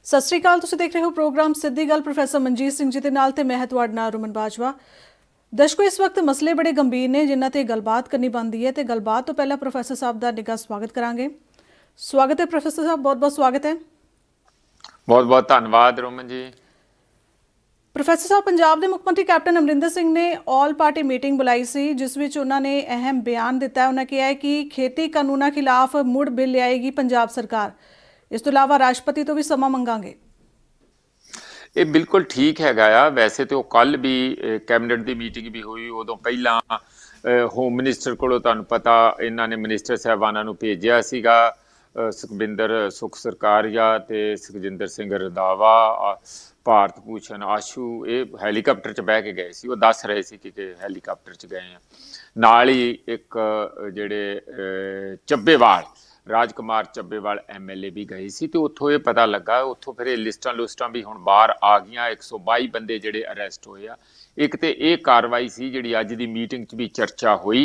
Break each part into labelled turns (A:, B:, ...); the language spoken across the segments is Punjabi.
A: सत श्री अकाल। तुसीं देख रहे हो प्रोग्राम सिद्धी गल प्रोफैसर मनजीत सिंह जी दे नाल ते मैं तुहाडे नाल रुमन बाजवा। दर्शकों, इस वक्त मसले बड़े गंभीर ने जिन्हां ते गलबात करनी बनती है। तो गलबात तो पहला प्रोफैसर साहब का निघा स्वागत करांगे। स्वागत है प्रोफैसर साहब, बहुत बहुत स्वागत है।
B: बहुत बहुत धन्यवाद रोमन जी।
A: प्रोफैसर साहब, पंजाब के मुख्यमंत्री कैप्टन अमरिंदर सिंह ने ऑल पार्टी मीटिंग बुलाई सी, जिस विच उन्होंने अहम बयान दिता है। उन्होंने कहा है कि खेती कानूनों खिलाफ मुड़ बिल लियाएगी पंजाब सरकार। इस तो इलावा राष्ट्रपति तो भी समा मंगांगे।
B: ये बिल्कुल ठीक हैगा आ। वैसे तो कल भी कैबिनेट की मीटिंग भी हुई, उदों पहला होम मिनिस्टर को पता इन्होंने मिनिस्टर साहबाना भेजिया सीगा, सुखबिंदर सुख सरकारिया ते सुखजिंदर सिंह रंधावा, भारत भूषण आशू, ये हैलीकाप्टर च बह के गए सी। वो दस रहे सी कि हैलीकाप्टर च गए हैं। नाल ही एक जेडे ਚੱਬੇਵਾਲ राजकुमार ਚੱਬੇਵਾਲ MLA भी गए सी, तो उत्थों ये पता लगा, उत्थों फिर लिस्टां लुस्टां भी हुण बाहर आ गईयां। 122 बंदे जिहड़े अरेस्ट होए आ। एक तो ये कार्रवाई सी जिहड़ी अज दी मीटिंग च भी चर्चा हुई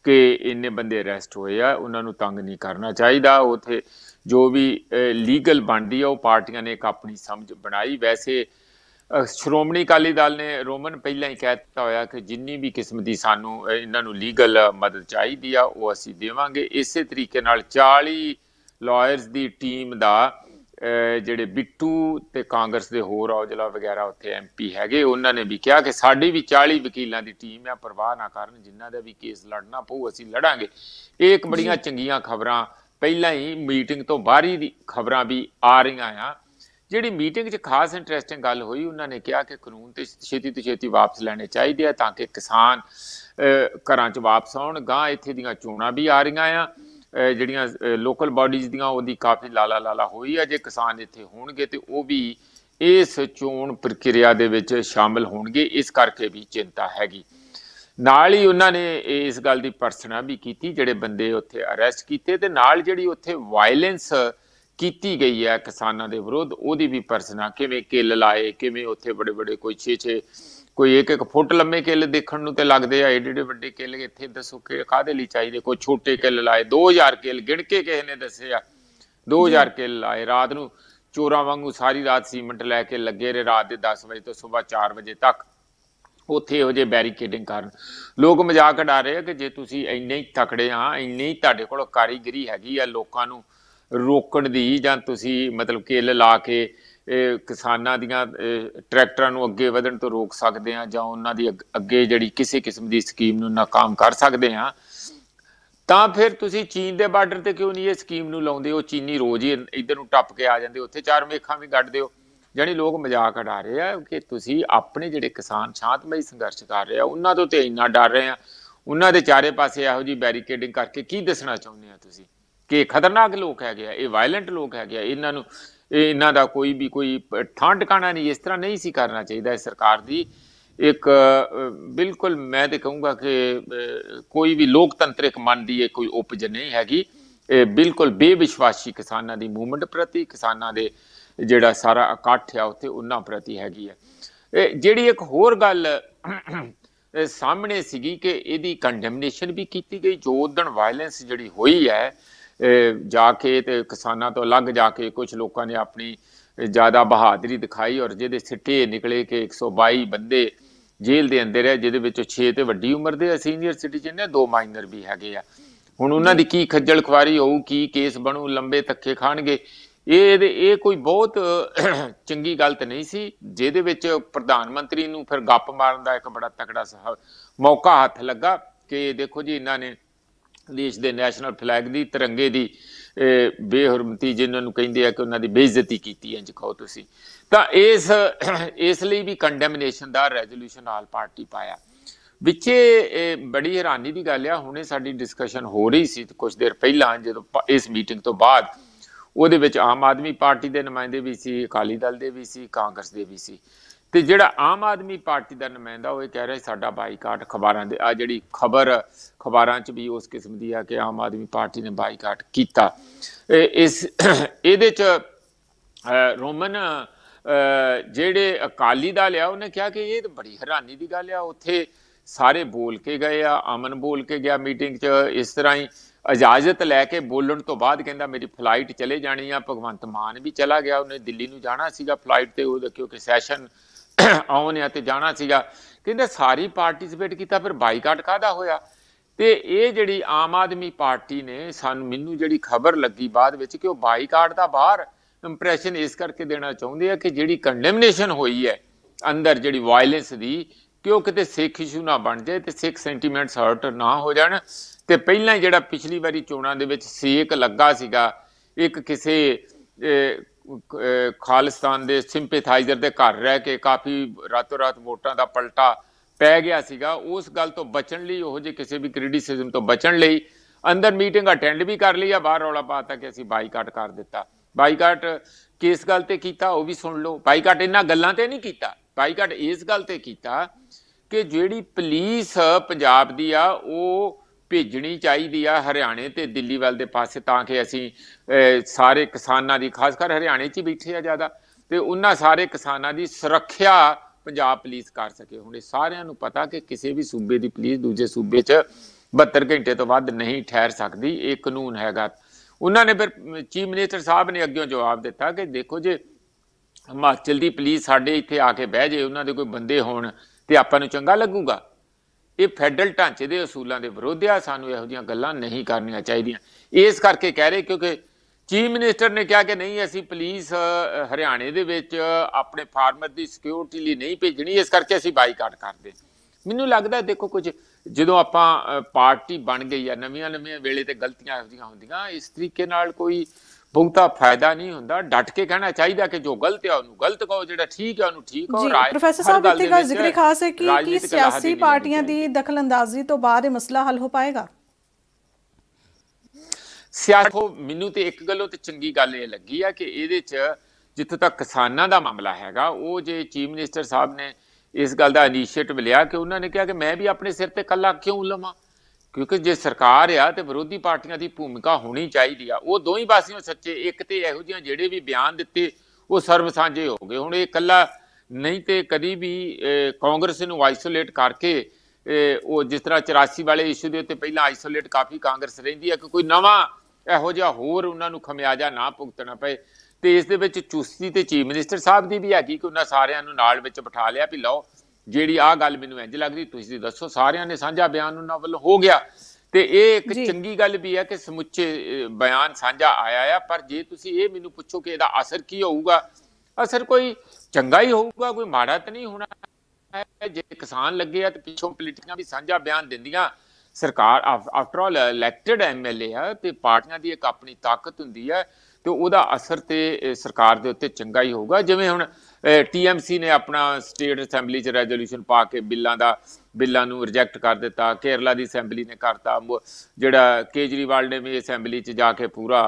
B: कि इन्ने बंदे अरेस्ट होए आ, उन्होंने तंग नहीं करना चाहिए। उत्थे जो भी लीगल बनती है वो पार्टियां ने एक अपनी समझ बनाई। वैसे श्रोमणी अकाली दल ने रोमन पहला ही कह दिता होया कि जिन्नी भी किस्म की सानू इन्हों लीगल मदद चाहिए आ वो असी देवांगे। इस तरीके नाल 40 लॉयर्स की टीम का ਜਿਹੜੇ बिट्टू ते कांग्रेस के होर औजला वगैरह उत्थे MP हैगे, उन्होंने भी कहा कि साड़ी भी 40 वकीलों की टीम है, परवाह ना करन, जिन्हों का भी केस लड़ना पऊ असी लड़ांगे। एक बड़ियां चंगियां खबरां पहला ही मीटिंग तो बाहरी दी खबरां भी आ रही आ। जिहड़ी मीटिंग च खास इंटरस्टिंग गल हुई, उन्होंने कहा कि कानून तो छेती तो छेती वापस लैने चाहिए ताकि किसान घरां च वापस आउण। गां इत्थे दीयां चोणां भी आ रही आ, ਜਿਹੜੀਆਂ ਲੋਕਲ ਬਾਡੀਜ਼ ਦੀਆਂ ਉਹਦੀ ਕਾਫੀ ਲਾਲਾ ਹੋਈ ਆ। ਜੇ ਕਿਸਾਨ ਇੱਥੇ ਹੋਣਗੇ ਤੇ ਉਹ ਵੀ ਇਸ ਚੋਣ ਪ੍ਰਕਿਰਿਆ ਦੇ ਵਿੱਚ ਸ਼ਾਮਲ ਹੋਣਗੇ, ਇਸ ਕਰਕੇ ਵੀ ਚਿੰਤਾ ਹੈਗੀ। ਨਾਲ ਹੀ ਉਹਨਾਂ ਨੇ ਇਸ ਗੱਲ ਦੀ ਭਰਸਨਾ ਵੀ ਕੀਤੀ ਜਿਹੜੇ ਬੰਦੇ ਉੱਥੇ ਅਰੈਸਟ ਕੀਤੇ, ਤੇ ਨਾਲ ਜਿਹੜੀ ਉੱਥੇ ਵਾਇਲੈਂਸ ਕੀਤੀ ਗਈ ਹੈ ਕਿਸਾਨਾਂ ਦੇ ਵਿਰੁੱਧ ਉਹਦੀ ਵੀ ਭਰਸਨਾ। ਕਿਵੇਂ ਕਿੱਲ ਲਾਏ, ਕਿਵੇਂ ਉੱਥੇ ਬੜੇ ਬੜੇ ਕੋਈ 6-6 ਕੋਈ 1-1 ਫੁੱਟ ਲੰਮੇ ਕਿੱਲ ਦੇਖਣ ਨੂੰ ਤੇ ਲੱਗਦੇ ਆ, ਏਡੇ ਏਡੇ ਵੱਡੇ ਕਿੱਲ ਇੱਥੇ ਦੱਸੋ ਕਿ ਕਾਹਦੇ ਲਈ ਚਾਹੀਦੇ। ਕੋਈ ਛੋਟੇ ਕਿੱਲ ਲਾਏ, 2000 ਕਿੱਲ ਗਿਣ ਕੇ ਕਿਸੇ ਨੇ ਦੱਸਿਆ, 2000 ਕਿੱਲ ਲਾਏ। ਰਾਤ ਨੂੰ ਚੋਰਾਂ ਵਾਂਗੂ ਸਾਰੀ ਰਾਤ ਸੀਮੈਂਟ ਲੈ ਕੇ ਲੱਗੇ ਰਹੇ, ਰਾਤ ਦੇ 10 ਵਜੇ ਤੋਂ ਸਵੇਰ 4 ਵਜੇ ਤੱਕ ਉੱਥੇ ਇਹੋ ਜਿਹੇ ਬੈਰੀਕੇਡਿੰਗ ਕਰਨ। ਲੋਕ ਮਜ਼ਾਕ ਉਡਾ ਰਹੇ ਆ ਕਿ ਜੇ ਤੁਸੀਂ ਇੰਨੇ ਹੀ ਤਕੜੇ ਆ, ਇੰਨੀ ਹੀ ਤੁਹਾਡੇ ਕੋਲ ਕਾਰੀਗਰੀ ਹੈਗੀ ਆ ਲੋਕਾਂ ਨੂੰ ਰੋਕਣ ਦੀ, ਜਾਂ ਤੁਸੀਂ ਮਤਲਬ ਕਿੱਲ ਲਾ ਕੇ ਕਿਸਾਨਾਂ ਦੀਆਂ ਟਰੈਕਟਰਾਂ ਨੂੰ ਅੱਗੇ ਵਧਣ ਤੋਂ ਰੋਕ ਸਕਦੇ ਆ, ਜਾਂ ਉਹਨਾਂ ਦੀ ਅੱਗੇ ਜਿਹੜੀ ਕਿਸੇ ਕਿਸਮ ਦੀ ਸਕੀਮ ਨੂੰ ਨਾਕਾਮ ਕਰ ਸਕਦੇ ਆ, ਤਾਂ ਫਿਰ ਤੁਸੀਂ ਚੀਨ ਦੇ ਬਾਰਡਰ ਤੇ ਕਿਉਂ ਨਹੀਂ ਇਹ ਸਕੀਮ ਨੂੰ ਲਾਉਂਦੇ ਹੋ? ਚੀਨੀ ਰੋਜ਼ ਹੀ ਇੱਧਰ ਨੂੰ ਟੱਪ ਕੇ ਆ ਜਾਂਦੇ, ਉੱਥੇ 4 ਮੇਖਾਂ ਵੀ ਗੱਡ ਦਿਓ। ਜਾਨੀ ਲੋਕ ਮਜ਼ਾਕ ਉਡਾ ਰਹੇ ਆ ਕਿ ਤੁਸੀਂ ਆਪਣੇ ਜਿਹੜੇ ਕਿਸਾਨ ਸ਼ਾਂਤਮਈ ਸੰਘਰਸ਼ ਕਰ ਰਹੇ ਆ ਉਹਨਾਂ ਤੋਂ ਤੇ ਇੰਨਾ ਡਰ ਰਹੇ ਆ, ਉਹਨਾਂ ਦੇ ਚਾਰੇ ਪਾਸੇ ਇਹੋ ਜਿਹੀ ਬੈਰੀਕੇਡਿੰਗ ਕਰਕੇ ਕੀ ਦੱਸਣਾ ਚਾਹੁੰਦੇ ਆ ਤੁਸੀਂ ਕਿ ਖਤਰਨਾਕ ਲੋਕ ਹੈਗੇ ਆ, ਇਹ ਵਾਇਲੈਂਟ ਲੋਕ ਹੈਗੇ ਆ, ਇਹਨਾਂ ਨੂੰ ਇਹਨਾਂ ਦਾ ਕੋਈ ਵੀ ਕੋਈ ਠਾਂ ਟਿਕਾਣਾ ਨਹੀਂ। ਇਸ ਤਰ੍ਹਾਂ ਨਹੀਂ ਸੀ ਕਰਨਾ ਚਾਹੀਦਾ। ਸਰਕਾਰ ਦੀ ਇੱਕ ਬਿਲਕੁਲ ਮੈਂ ਤੇ ਕਹੂੰਗਾ ਕਿ ਕੋਈ ਵੀ ਲੋਕਤੰਤਰਿਕ ਮਨ ਦੀ ਇਹ ਕੋਈ ਉਪਜ ਨਹੀਂ ਹੈਗੀ। ਬਿਲਕੁਲ ਬੇਵਿਸ਼ਵਾਸੀ ਕਿਸਾਨਾਂ ਦੀ ਮੂਵਮੈਂਟ ਪ੍ਰਤੀ, ਕਿਸਾਨਾਂ ਦੇ ਜਿਹੜਾ ਸਾਰਾ ਇਕੱਠ ਆ ਉੱਥੇ ਉਹਨਾਂ ਪ੍ਰਤੀ ਹੈਗੀ ਹੈ। ਜਿਹੜੀ ਇੱਕ ਹੋਰ ਗੱਲ ਸਾਹਮਣੇ ਸੀਗੀ ਕਿ ਇਹਦੀ ਕੰਡੈਮਨੇਸ਼ਨ ਵੀ ਕੀਤੀ ਗਈ। ਜੋ ਉਦਣ ਵਾਇਲੈਂਸ ਜਿਹੜੀ ਹੋਈ ਹੈ ਜਾ ਕੇ ਤੇ ਕਿਸਾਨਾਂ ਤੋਂ ਅਲੱਗ ਜਾ ਕੇ ਕੁਝ ਲੋਕਾਂ ਨੇ ਆਪਣੀ ਜ਼ਿਆਦਾ ਬਹਾਦਰੀ ਦਿਖਾਈ, ਔਰ ਜਿਹਦੇ ਸਿੱਟੇ ਨਿਕਲੇ ਕਿ 122 ਬੰਦੇ ਜੇਲ੍ਹ ਦੇ ਅੰਦਰ ਹੈ, ਜਿਹਦੇ ਵਿੱਚੋਂ 6 ਤੇ ਵੱਡੀ ਉਮਰ ਦੇ ਸੀਨੀਅਰ ਸਿਟੀਜ਼ਨ ਨੇ, 2 ਮਾਈਨਰ ਵੀ ਹੈਗੇ ਆ। ਹੁਣ ਉਹਨਾਂ ਦੀ ਕੀ ਖੱਜਲ ਖੁਆਰੀ ਹੋਊ, ਕੀ ਕੇਸ ਬਣੂ, ਲੰਬੇ ਧੱਕੇ ਖਾਣਗੇ। ਇਹ ਕੋਈ ਬਹੁਤ ਚੰਗੀ ਗੱਲ ਤਾਂ ਨਹੀਂ ਸੀ, ਜਿਹਦੇ ਵਿੱਚ ਪ੍ਰਧਾਨ ਮੰਤਰੀ ਨੂੰ ਫਿਰ ਗੱਪ ਮਾਰਨ ਦਾ ਇੱਕ ਬੜਾ ਤਕੜਾ ਮੌਕਾ ਹੱਥ ਲੱਗਾ ਕਿ ਦੇਖੋ ਜੀ ਇਹਨਾਂ ਨੇ ਦੇਸ਼ ਦੇ ਨੈਸ਼ਨਲ ਫਲੈਗ ਦੀ, ਤਿਰੰਗੇ ਦੀ ਬੇਹਰਮਤੀ ਜਿਹਨਾਂ ਨੂੰ ਕਹਿੰਦੇ ਆ ਕਿ ਉਹਨਾਂ ਦੀ ਬੇਇੱਜ਼ਤੀ ਕੀਤੀ, ਇੰਝ ਕਹੋ ਤੁਸੀਂ। ਤਾਂ ਇਸ ਲਈ ਵੀ ਕੰਡੈਮਨੇਸ਼ਨ ਦਾ ਰੈਜ਼ੋਲੂਸ਼ਨ ਆਲ ਪਾਰਟੀ ਪਾਇਆ। ਵਿੱਚੇ ਬੜੀ ਹੈਰਾਨੀ ਦੀ ਗੱਲ ਆ, ਹੁਣੇ ਸਾਡੀ ਡਿਸਕਸ਼ਨ ਹੋ ਰਹੀ ਸੀ ਕੁਝ ਦੇਰ ਪਹਿਲਾਂ ਜਦੋਂ ਇਸ ਮੀਟਿੰਗ ਤੋਂ ਬਾਅਦ, ਉਹਦੇ ਵਿੱਚ ਆਮ ਆਦਮੀ ਪਾਰਟੀ ਦੇ ਨੁਮਾਇੰਦੇ ਵੀ ਸੀ, ਅਕਾਲੀ ਦਲ ਦੇ ਵੀ ਸੀ, ਕਾਂਗਰਸ ਦੇ ਵੀ ਸੀ। ਤੇ ਜਿਹੜਾ ਆਮ ਆਦਮੀ ਪਾਰਟੀ ਦਾ ਨੁਮਾਇੰਦਾ ਉਹ ਇਹ ਕਹਿ ਰਿਹਾ ਸਾਡਾ ਬਾਈਕਾਟ ਅਖਬਾਰਾਂ ਦੇ, ਆ ਜਿਹੜੀ ਖਬਰ ਅਖਬਾਰਾਂ 'ਚ ਵੀ ਉਸ ਕਿਸਮ ਦੀ ਆ ਕਿ ਆਮ ਆਦਮੀ ਪਾਰਟੀ ਨੇ ਬਾਈਕਾਟ ਕੀਤਾ। ਇਹਦੇ 'ਚ ਰੋਮਨ ਜਿਹੜੇ ਅਕਾਲੀ ਦਲ ਆ ਉਹਨੇ ਕਿਹਾ ਕਿ ਇਹ ਤਾਂ ਬੜੀ ਹੈਰਾਨੀ ਦੀ ਗੱਲ ਆ, ਉੱਥੇ ਸਾਰੇ ਬੋਲ ਕੇ ਗਏ ਆ, ਅਮਨ ਬੋਲ ਕੇ ਗਿਆ ਮੀਟਿੰਗ 'ਚ, ਇਸ ਤਰ੍ਹਾਂ ਹੀ इजाजत लैके बोलण तो बाद कहता मेरी फ्लाइट चले जानी आ। भगवंत मान भी चला गया, उन्हें दिल्ली नूं जाना सीगा फ्लाइट ते, क्योंकि सैशन आउण आ ते जाना सीगा। कहंदा सारी पार्टिसिपेट किया, फिर बाईकाट काहदा होया? ते ये जिहड़ी आम आदमी पार्टी ने मैनूं जिहड़ी खबर लगी बाद विच कि वो बाईकाट दा बाहर इंप्रैशन इस करके देना चाहुंदे आ कि जिहड़ी कंडैमनेशन होई है अंदर जिहड़ी वायलेंस दी, कि वो किते सिख इशू ना बन जाए ते सिख सेंटीमेंट्स हर्ट ना हो जाण। ते पहिलां जिहड़ा पिछली वारी चोणां दे विच सेक लगा सीगा एक किसे खालिस्तान दे सिंपैथाइजर दे घर रह के काफ़ी रातों रात वोटां दा पलटा पै गया सीगा, उस गल तो बचण लई, ओहो जे किसी भी क्रिटिसिज्म तो बचण लई अंदर मीटिंग अटेंड भी कर ली आ, बाहर रौला पाता कि असीं बाईकाट कर दिता। बाईकाट किस गल ते कीता वो भी सुन लो। बाईकाट इन्हां गल्लां ते नहीं कीता, बाईकाट इस गल ते कीता कि जिहड़ी पुलिस पंजाब दी आ वो भेजनी चाहिए आ हरियाणे ते दिल्ली वाल दे पासे, ताकि असीं सारे किसानां दी, खासकर हरियाणे च ही बैठे आ ज़्यादा, ते उन्हां सारे किसानां दी सुरक्षा पंजाब पुलिस कर सके। हुण सारिआं नूं पता कि किसी भी सूबे की पुलिस दूजे सूबे च 72 घंटे तो वध नहीं ठहर सकती, ये कानून हैगा। उन्होंने फिर चीफ मिनिस्टर साहब ने अग्गों जवाब दिता कि देखो जे हिमाचल की पुलिस साडे इत्थे आके बह जाए, उन्होंने कोई बंदे होण ते आपां नूं चंगा लगूगा? ये फैडरल ढांचे के असूलों के विरोध आ, सानूं इहो जिहियां गल्लां नहीं करनियां चाहीदियां। इस करके कह रहे क्योंकि चीफ मिनिस्टर ने कहा कि नहीं असीं पुलिस हरियाणे दे विच अपने फार्मर की सिक्योरिटी लिए नहीं भेजनी, इस करके असीं बाईकाट करदे। मैनूं लगदा देखो कुछ जदों आपां पार्टी बन गई है, नवीं नवीं वेले ते गलतियां इहो जिहियां हुंदियां, इस तरीके नाल कोई बहुता फायदा नहीं हुंदा। डट के कहना चाहिए कि जो गलत है उन्होंने गलत कहो, जो ठीक है उन्होंने ठीक कहो।
A: जी प्रोफेसर साहब, इत्थे का जिक्र खास है कि सियासी पार्टियां दी दखलअंदाजी तो बाद मसला हल हो पाएगा।
B: सियासत मैनूं तो एक गल्लों तो चंगी गल ये लगी है कि इहदे च जित्थों तक किसानां दा मामला हैगा, वो जे चीफ मिनिस्टर साहब ने इस गल का इनीशिएटिव लिया कि उन्होंने कहा कि मैं भी अपने सिर ते कल्ला क्यों लवां, क्योंकि जे सरकार आ तो विरोधी पार्टियां की भूमिका होनी चाहिए आ। वो दो ही पासियों सच्चे, एक तो इहो जिहे जिहड़े भी बयान दिते वो सर्व सांझे हो गए। हुण ये कल्ला नहीं तो कभी भी कांग्रेस नूं आइसोलेट करके वो जिस तरह 84 वाले इशू के उत्ते पहलां आइसोलेट काफ़ी कांग्रेस रहिंदी है कि कोई नवां इहो जिहा होर उन्हां नूं खमियाजा ना भुगतना पए। तो इस दे विच चुस्ती तो चीफ मिनिस्टर साहब की भी हैगी कि उन्हां सारिआं नूं नाल विच बिठा लिया भी लो जिहड़ी आ गल मैनूं इंज लगदी तुसीं दसो, सारिआं ने साझा बयान उन्हां वल्लों हो गया। तो ये एक चंगी गल भी है कि समुचे बयान साझा आया है। पर जे तुसीं ये मैनूं पुछो कि इहदा असर की होऊगा, असर कोई चंगा ही होऊगा, कोई माड़ा तो नहीं होना है। जे किसान लगे आ तो पिछों पॉलिटिकां भी साझा बयान दिंदियां, सरकार आफ्टर ऑल इलैक्टेड MLA है तो पार्टियां की एक अपनी ताकत हुंदी है, तो वह असर तो सरकार के उत्ते चंगा ही होगा। जिवें हुण TMC ने अपना स्टेट असैंबली च रैजोल्यूशन पा के बिल्लां नूं रिजैक्ट कर दिता, केरला की असैंबली ने करता, जिहड़ा केजरीवाल ने भी असैंबली च जाके पूरा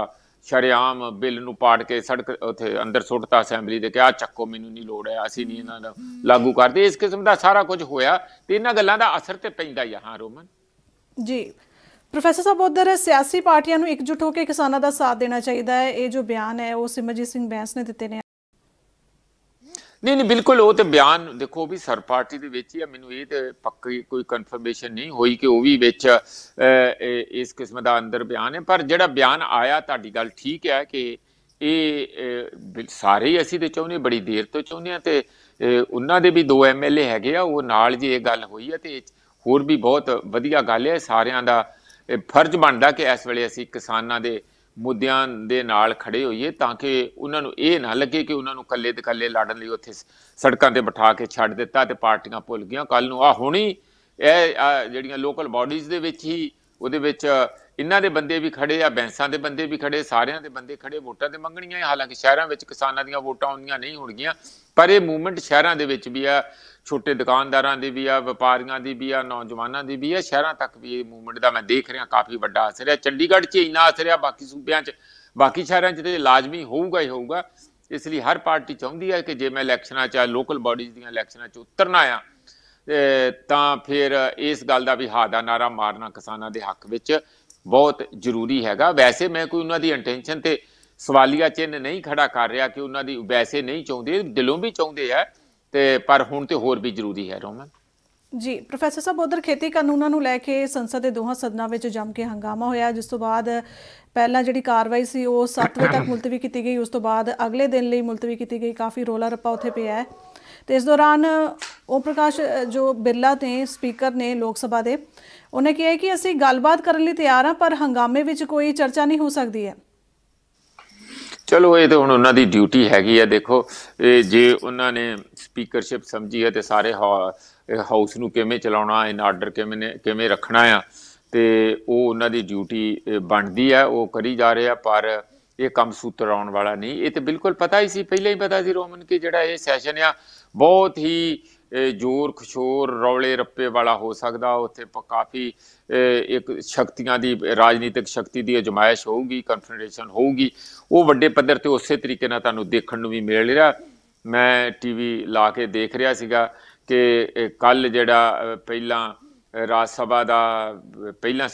B: शरेआम बिल नूं पाड़ के सड़क उत्थे अंदर सुट्टता असैंबली दे कि आ चक्को, मैनूं नहीं लोड़ है, असीं नहीं इन्हां नूं लागू करदे। इस किस्म का सारा कुछ होया ते इन्हां गल्लां दा असर ते पैंदा ही आ। हाँ रोमन
A: जी प्रोफेसर साहब, उधर सियासी पार्टियां नूं एकजुट होकर किसानां दा साथ देना चाहिए है, ये जो बयान है वो सिमरजीत सिंह बैंस ने दिते ने।
B: नहीं बिल्कुल, वो तो बयान देखो भी सर पार्टी के विच ही है, मैनूं ये तो पक्की कोई कन्फर्मेशन नहीं हुई कि वो भी विच इस किस्म का अंदर बयान है। पर जिहड़ा बयान आया, तुहाडी गल ठीक है कि ये सारे ही असीं तो चाहुंदे, बड़ी देर तो चाहुंदे आ, ते उन्हां दे भी 2 MLA हैगे आ, वो नाल जे ये गल हुई है तो होर भी बहुत वधिया गल है। सारिआं दा फर्ज बनदा कि इस वेले असीं किसानां दे मुद्दिआं दे नाल खड़े होइए, ताकि उन्हां नूं ये ना लगे कि उन्हां नूं कल्ले ते कल्ले लड़न लई उत्थे सड़कां ते बिठा के छड्ड दिता ते पार्टियां भुल गईआं। कल नूं हुणी जिहड़ियां लोकल बॉडीज़ दे विच ही उहदे विच इन्हां दे बंदे भी खड़े आ, बैंसां दे बंदे भी खड़े, सारिआं दे बंदे खड़े, वोटां ते मंगणीआं। हालांकि शहरां विच किसानां दीआं वोटां उन्नीआं नहीं होणगीआं, पर ये मूवमेंट शहरां दे विच भी आ, छोटे दुकानदारां दी भी आ, व्यापारियां दी भी आ, नौजवानां दी भी आ, शहरां तक भी ये मूवमेंट का मैं देख रहा काफ़ी वड्डा असर है। चंडीगढ़ च इन्ना असर है, बाकी सूबिआं च, बाकी शहरां च तो लाजमी होऊगा ही होऊगा। इसलिए हर पार्टी चाहुंदी है कि जे मैं इलैक्शनां च लोकल बॉडीज़ दीआं इलैक्शनां च उतरना आ तां फिर इस गल का भी हा दा नारा मारना किसानां दे हक विच बहुत जरूरी हैगा। वैसे मैं कोई उन्हां दी इंटेंशन ते सवालिया चिन्ह नहीं खड़ा कर रहा कि उन्हां दी वैसे नहीं चाहुंदे, दिलों भी चाहुंदे है, पर हुण ते होर भी जरूरी है। रोमन
A: ਜੀ ਪ੍ਰੋਫੈਸਰ ਸਾਹਿਬ, ਉਧਰ ਖੇਤੀ ਕਾਨੂੰਨਾਂ ਨੂੰ ਲੈ ਕੇ ਸੰਸਦ ਦੇ ਦੋਹਾਂ ਸਦਨਾਂ ਵਿੱਚ ਜੰਮ ਕੇ ਹੰਗਾਮਾ ਹੋਇਆ, ਜਿਸ ਤੋਂ ਬਾਅਦ ਪਹਿਲਾਂ ਜਿਹੜੀ ਕਾਰਵਾਈ ਸੀ ਉਹ 7 ਵਜੇ ਤੱਕ ਮੁਲਤਵੀ ਕੀਤੀ ਗਈ, ਉਸ ਤੋਂ ਬਾਅਦ ਅਗਲੇ ਦਿਨ ਲਈ ਮੁਲਤਵੀ ਕੀਤੀ ਗਈ। ਕਾਫੀ ਰੋਲਾ ਰੱਪਾ ਉੱਥੇ ਪਿਆ ਹੈ। ਤੇ ਇਸ ਦੌਰਾਨ ਓਮ ਪ੍ਰਕਾਸ਼ ਜੋ ਬਿਰਲਾ ਨੇ, ਸਪੀਕਰ ਨੇ ਲੋਕ ਸਭਾ ਦੇ, ਉਹਨੇ ਕਿਹਾ ਕਿ ਅਸੀਂ ਗੱਲਬਾਤ ਕਰਨ ਲਈ ਤਿਆਰ ਹਾਂ, ਪਰ ਹੰਗਾਮੇ ਵਿੱਚ ਕੋਈ ਚਰਚਾ ਨਹੀਂ ਹੋ ਸਕਦੀ ਹੈ।
B: ਚਲੋ ਇਹ ਤਾਂ ਹੁਣ ਉਹਨਾਂ ਦੀ ਡਿਊਟੀ ਹੈਗੀ ਆ। ਦੇਖੋ ਜੇ ਉਹਨਾਂ ਨੇ ਸਪੀਕਰਸ਼ਿਪ ਸਮਝੀ ਹੈ ਤੇ ਸਾਰੇ ਹਾਊਸ ਨੂੰ ਕਿਵੇਂ ਚਲਾਉਣਾ, ਇਨ ਆਰਡਰ ਕਿਵੇਂ ਰੱਖਣਾ ਆ, ਤੇ ਉਹ ਉਹਨਾਂ ਦੀ ਡਿਊਟੀ ਬਣਦੀ ਆ, ਉਹ ਕਰੀ ਜਾ ਰਹੇ ਆ। ਪਰ ਇਹ ਕੰਮ ਸੂਤਰ ਆਉਣ ਵਾਲਾ ਨਹੀਂ। ਇਹ ਤਾਂ ਬਿਲਕੁਲ ਪਤਾ ਹੀ ਸੀ, ਪਹਿਲਾਂ ਹੀ ਪਤਾ ਸੀ ਰੋਮਨ, ਕਿ ਜਿਹੜਾ ਇਹ ਸੈਸ਼ਨ ਆ ਬਹੁਤ ਹੀ ਜ਼ੋਰ ਖਸ਼ੋਰ ਰੌਲੇ ਰੱਪੇ ਵਾਲਾ ਹੋ ਸਕਦਾ। ਉੱਥੇ ਕਾਫੀ ਇੱਕ ਸ਼ਕਤੀਆਂ ਦੀ, ਰਾਜਨੀਤਿਕ ਸ਼ਕਤੀ ਦੀ ਅਜਮਾਇਸ਼ ਹੋਊਗੀ, ਕਨਫਰੰਟੇਸ਼ਨ ਹੋਊਗੀ। ਉਹ ਵੱਡੇ ਪੱਧਰ ਤੇ ਉਸੇ ਤਰੀਕੇ ਨਾਲ ਤੁਹਾਨੂੰ ਦੇਖਣ ਨੂੰ ਵੀ ਮਿਲ ਰਿਹਾ। ਮੈਂ ਟੀਵੀ ਲਾ ਕੇ ਦੇਖ ਰਿਹਾ ਸੀਗਾ ਕਿ ਕੱਲ ਜਿਹੜਾ ਪਹਿਲਾਂ ਰਾਜ ਸਭਾ ਦਾ ਪਹਿਲਾਂ